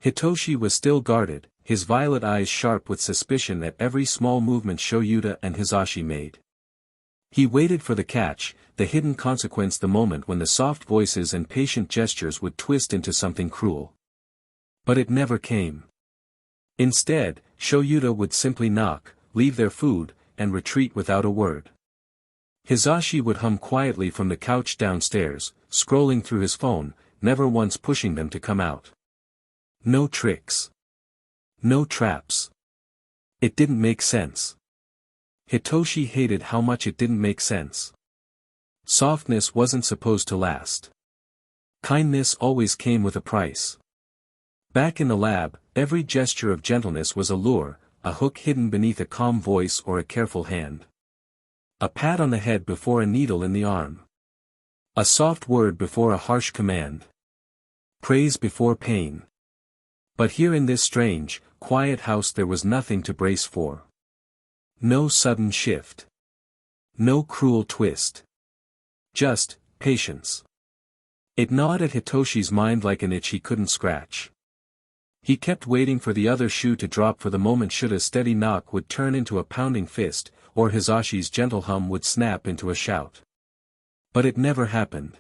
Hitoshi was still guarded, his violet eyes sharp with suspicion at every small movement Shouta and Hizashi made. He waited for the catch, the hidden consequence, the moment when the soft voices and patient gestures would twist into something cruel. But it never came. Instead, Shouta would simply knock, leave their food, and retreat without a word. Hizashi would hum quietly from the couch downstairs, scrolling through his phone, never once pushing them to come out. No tricks. No traps. It didn't make sense. Hitoshi hated how much it didn't make sense. Softness wasn't supposed to last. Kindness always came with a price. Back in the lab, every gesture of gentleness was a lure, a hook hidden beneath a calm voice or a careful hand. A pat on the head before a needle in the arm. A soft word before a harsh command. Praise before pain. But here in this strange, quiet house there was nothing to brace for. No sudden shift. No cruel twist. Just patience. It gnawed at Hitoshi's mind like an itch he couldn't scratch. He kept waiting for the other shoe to drop, for the moment Shouda's steady knock would turn into a pounding fist, or Hizashi's gentle hum would snap into a shout. But it never happened.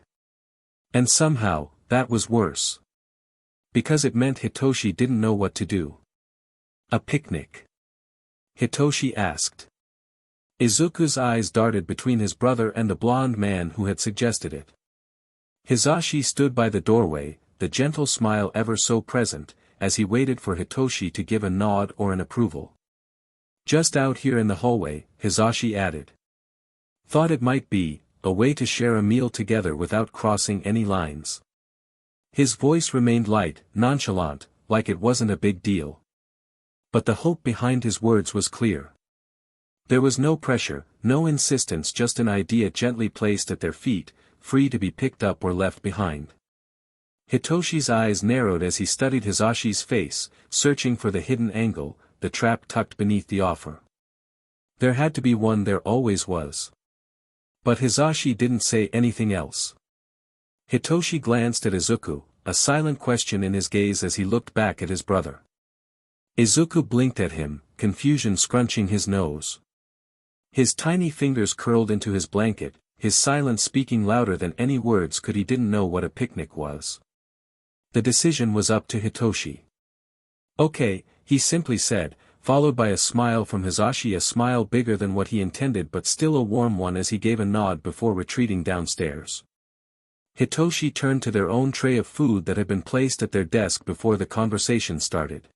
And somehow, that was worse. Because it meant Hitoshi didn't know what to do. A picnic? Hitoshi asked. Izuku's eyes darted between his brother and the blonde man who had suggested it. Hizashi stood by the doorway, the gentle smile ever so present, as he waited for Hitoshi to give a nod or an approval. Just out here in the hallway, Hizashi added. Thought it might be a way to share a meal together without crossing any lines. His voice remained light, nonchalant, like it wasn't a big deal. But the hope behind his words was clear. There was no pressure, no insistence, just an idea gently placed at their feet, free to be picked up or left behind. Hitoshi's eyes narrowed as he studied Hizashi's face, searching for the hidden angle, the trap tucked beneath the offer. There had to be one, there always was. But Hizashi didn't say anything else. Hitoshi glanced at Izuku, a silent question in his gaze as he looked back at his brother. Izuku blinked at him, confusion scrunching his nose. His tiny fingers curled into his blanket, his silence speaking louder than any words could. He didn't know what a picnic was. The decision was up to Hitoshi. Okay, he simply said, followed by a smile from Hizashi, a smile bigger than what he intended but still a warm one, as he gave a nod before retreating downstairs. Hitoshi turned to their own tray of food that had been placed at their desk before the conversation started.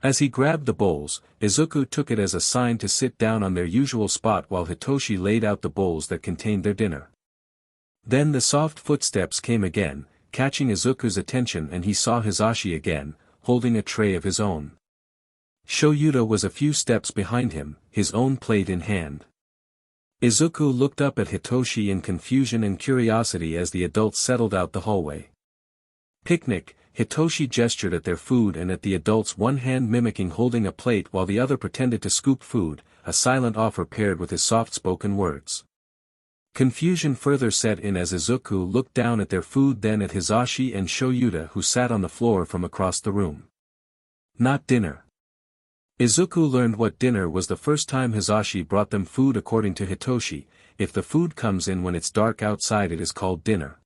As he grabbed the bowls, Izuku took it as a sign to sit down on their usual spot while Hitoshi laid out the bowls that contained their dinner. Then the soft footsteps came again, catching Izuku's attention, and he saw Hizashi again, holding a tray of his own. Shouta was a few steps behind him, his own plate in hand. Izuku looked up at Hitoshi in confusion and curiosity as the adults settled out the hallway. Picnic, Hitoshi gestured at their food and at the adults, one hand mimicking holding a plate while the other pretended to scoop food, a silent offer paired with his soft-spoken words. Confusion further set in as Izuku looked down at their food, then at Hizashi and Shouta, who sat on the floor from across the room. Not dinner. Izuku learned what dinner was the first time Hizashi brought them food. According to Hitoshi, if the food comes in when it's dark outside, it is called dinner.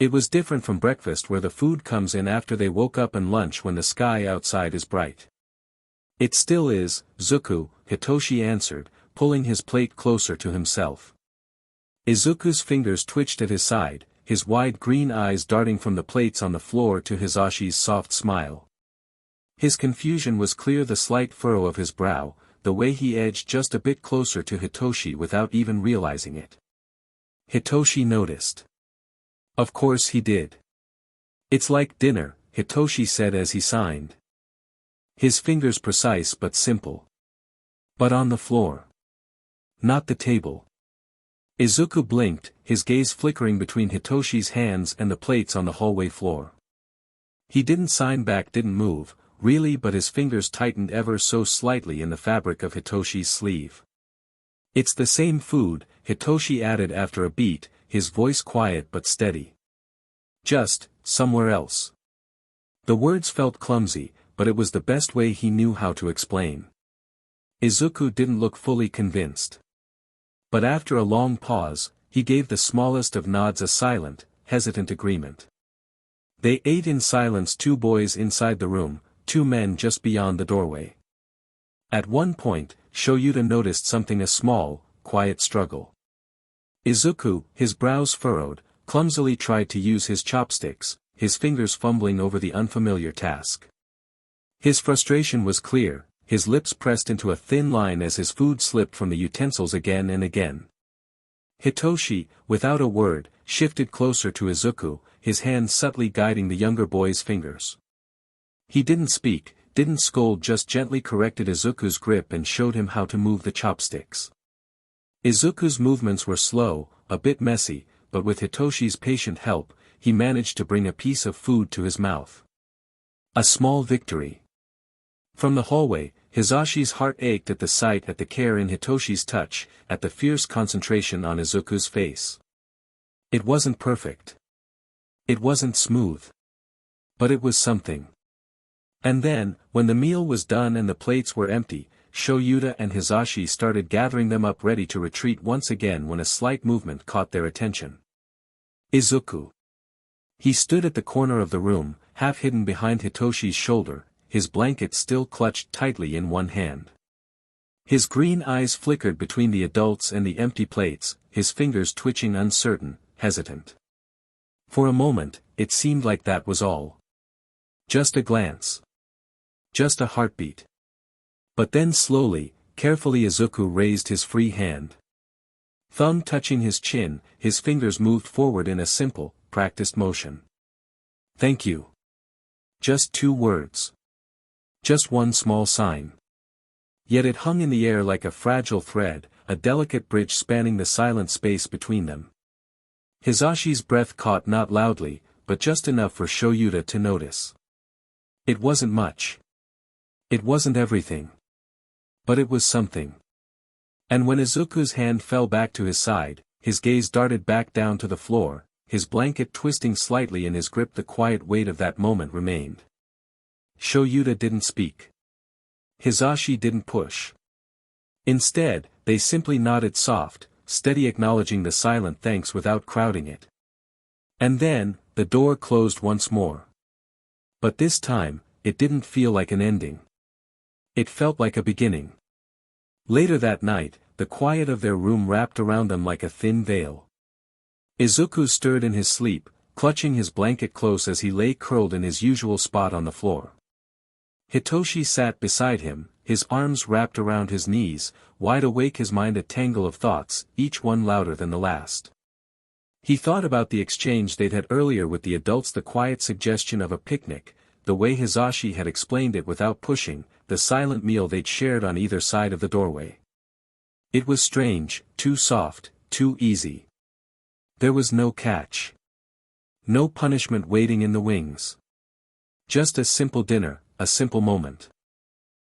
It was different from breakfast where the food comes in after they woke up and lunch when the sky outside is bright. It still is, Izuku, Hitoshi answered, pulling his plate closer to himself. Izuku's fingers twitched at his side, his wide green eyes darting from the plates on the floor to Hizashi's soft smile. His confusion was clear, the slight furrow of his brow, the way he edged just a bit closer to Hitoshi without even realizing it. Hitoshi noticed. Of course he did. It's like dinner, Hitoshi said as he signed. His fingers precise but simple. But on the floor. Not the table. Izuku blinked, his gaze flickering between Hitoshi's hands and the plates on the hallway floor. He didn't sign back, didn't move, really, but his fingers tightened ever so slightly in the fabric of Hitoshi's sleeve. It's the same food, Hitoshi added after a beat, his voice quiet but steady. Just, somewhere else. The words felt clumsy, but it was the best way he knew how to explain. Izuku didn't look fully convinced. But after a long pause, he gave the smallest of nods, a silent, hesitant agreement. They ate in silence, two boys inside the room, two men just beyond the doorway. At one point, Shouta noticed something, a small, quiet struggle. Izuku, his brows furrowed, clumsily tried to use his chopsticks, his fingers fumbling over the unfamiliar task. His frustration was clear, his lips pressed into a thin line as his food slipped from the utensils again and again. Hitoshi, without a word, shifted closer to Izuku, his hand subtly guiding the younger boy's fingers. He didn't speak, didn't scold, just gently corrected Izuku's grip and showed him how to move the chopsticks. Izuku's movements were slow, a bit messy, but with Hitoshi's patient help, he managed to bring a piece of food to his mouth. A small victory. From the hallway, Hizashi's heart ached at the sight, at the care in Hitoshi's touch, at the fierce concentration on Izuku's face. It wasn't perfect. It wasn't smooth. But it was something. And then, when the meal was done and the plates were empty, Shouta and Hizashi started gathering them up, ready to retreat once again, when a slight movement caught their attention. Izuku. He stood at the corner of the room, half hidden behind Hitoshi's shoulder, his blanket still clutched tightly in one hand. His green eyes flickered between the adults and the empty plates, his fingers twitching, uncertain, hesitant. For a moment, it seemed like that was all. Just a glance. Just a heartbeat. But then slowly, carefully, Izuku raised his free hand. Thumb touching his chin, his fingers moved forward in a simple, practiced motion. Thank you. Just two words. Just one small sign. Yet it hung in the air like a fragile thread, a delicate bridge spanning the silent space between them. Hizashi's breath caught, not loudly, but just enough for Shouta to notice. It wasn't much. It wasn't everything. But it was something. And when Izuku's hand fell back to his side, his gaze darted back down to the floor, his blanket twisting slightly in his grip. The quiet weight of that moment remained. Shouta didn't speak. Hizashi didn't push. Instead, they simply nodded, soft, steady, acknowledging the silent thanks without crowding it. And then, the door closed once more. But this time, it didn't feel like an ending. It felt like a beginning. Later that night, the quiet of their room wrapped around them like a thin veil. Izuku stirred in his sleep, clutching his blanket close as he lay curled in his usual spot on the floor. Hitoshi sat beside him, his arms wrapped around his knees, wide awake, his mind a tangle of thoughts, each one louder than the last. He thought about the exchange they'd had earlier with the adults, the quiet suggestion of a picnic, the way Hizashi had explained it without pushing, the silent meal they'd shared on either side of the doorway. It was strange, too soft, too easy. There was no catch. No punishment waiting in the wings. Just a simple dinner, a simple moment.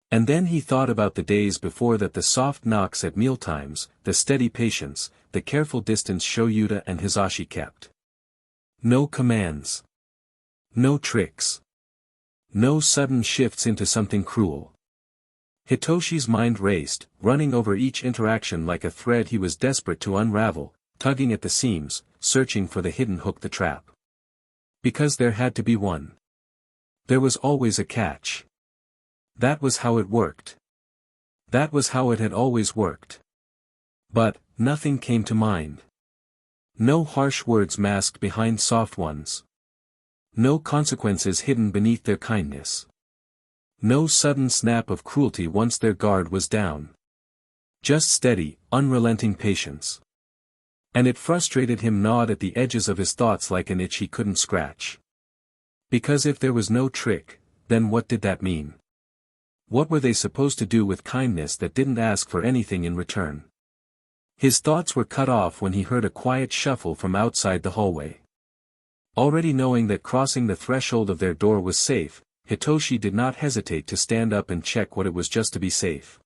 And then he thought about the days before that, the soft knocks at mealtimes, the steady patience, the careful distance Shouta and Hizashi kept. No commands. No tricks. No sudden shifts into something cruel. Hitoshi's mind raced, running over each interaction like a thread he was desperate to unravel, tugging at the seams, searching for the hidden hook, the trap. Because there had to be one. There was always a catch. That was how it worked. That was how it had always worked. But, nothing came to mind. No harsh words masked behind soft ones. No consequences hidden beneath their kindness. No sudden snap of cruelty once their guard was down. Just steady, unrelenting patience. And it frustrated him, gnawed at the edges of his thoughts like an itch he couldn't scratch. Because if there was no trick, then what did that mean? What were they supposed to do with kindness that didn't ask for anything in return? His thoughts were cut off when he heard a quiet shuffle from outside the hallway. Already knowing that crossing the threshold of their door was safe, Hitoshi did not hesitate to stand up and check what it was just to be safe.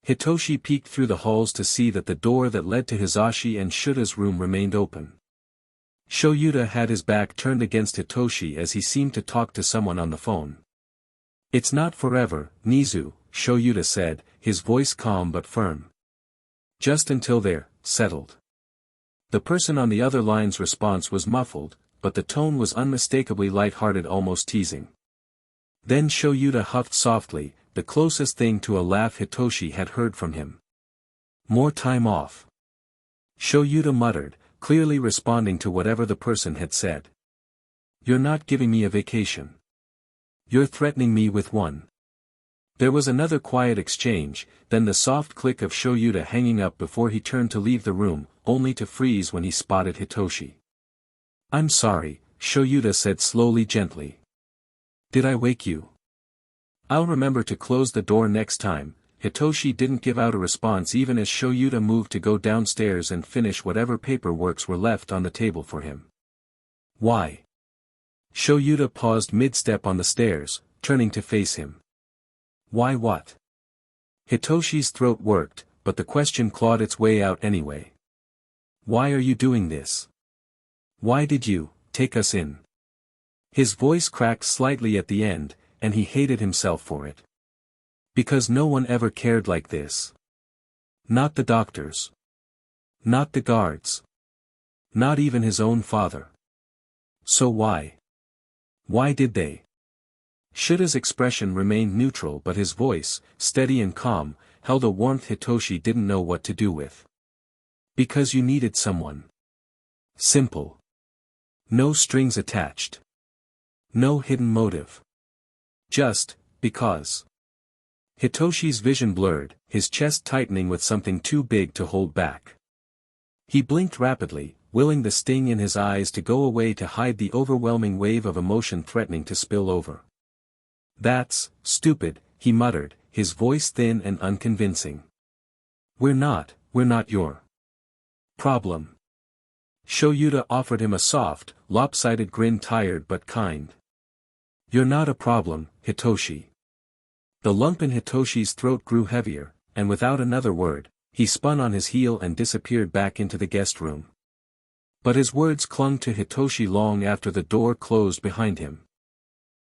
Hitoshi peeked through the halls to see that the door that led to Hizashi and Shouta's room remained open. Shouta had his back turned against Hitoshi as he seemed to talk to someone on the phone. "It's not forever, Nizu," Shouta said, his voice calm but firm. "Just until they're settled." The person on the other line's response was muffled, but the tone was unmistakably light-hearted, almost teasing. Then Shouta huffed softly, the closest thing to a laugh Hitoshi had heard from him. "More time off." Shouta muttered, clearly responding to whatever the person had said. "You're not giving me a vacation. You're threatening me with one." There was another quiet exchange, then the soft click of Shouta hanging up before he turned to leave the room, only to freeze when he spotted Hitoshi. "I'm sorry," Shouta said slowly, gently. "Did I wake you?" "I'll remember to close the door next time." Hitoshi didn't give out a response even as Shouta moved to go downstairs and finish whatever paperworks were left on the table for him. "Why?" Shouta paused mid-step on the stairs, turning to face him. "Why what?" Hitoshi's throat worked, but the question clawed its way out anyway. "Why are you doing this? Why did you take us in?" His voice cracked slightly at the end, and he hated himself for it. Because no one ever cared like this. Not the doctors. Not the guards. Not even his own father. So why? Why did they? Shouta's expression remained neutral, but his voice, steady and calm, held a warmth Hitoshi didn't know what to do with. Because you needed someone. Simple. No strings attached. No hidden motive. Just, because. Hitoshi's vision blurred, his chest tightening with something too big to hold back. He blinked rapidly, willing the sting in his eyes to go away to hide the overwhelming wave of emotion threatening to spill over. "That's stupid," he muttered, his voice thin and unconvincing. We're not your problem." Shouta offered him a soft, lopsided grin, tired but kind. "You're not a problem, Hitoshi." The lump in Hitoshi's throat grew heavier, and without another word, he spun on his heel and disappeared back into the guest room. But his words clung to Hitoshi long after the door closed behind him.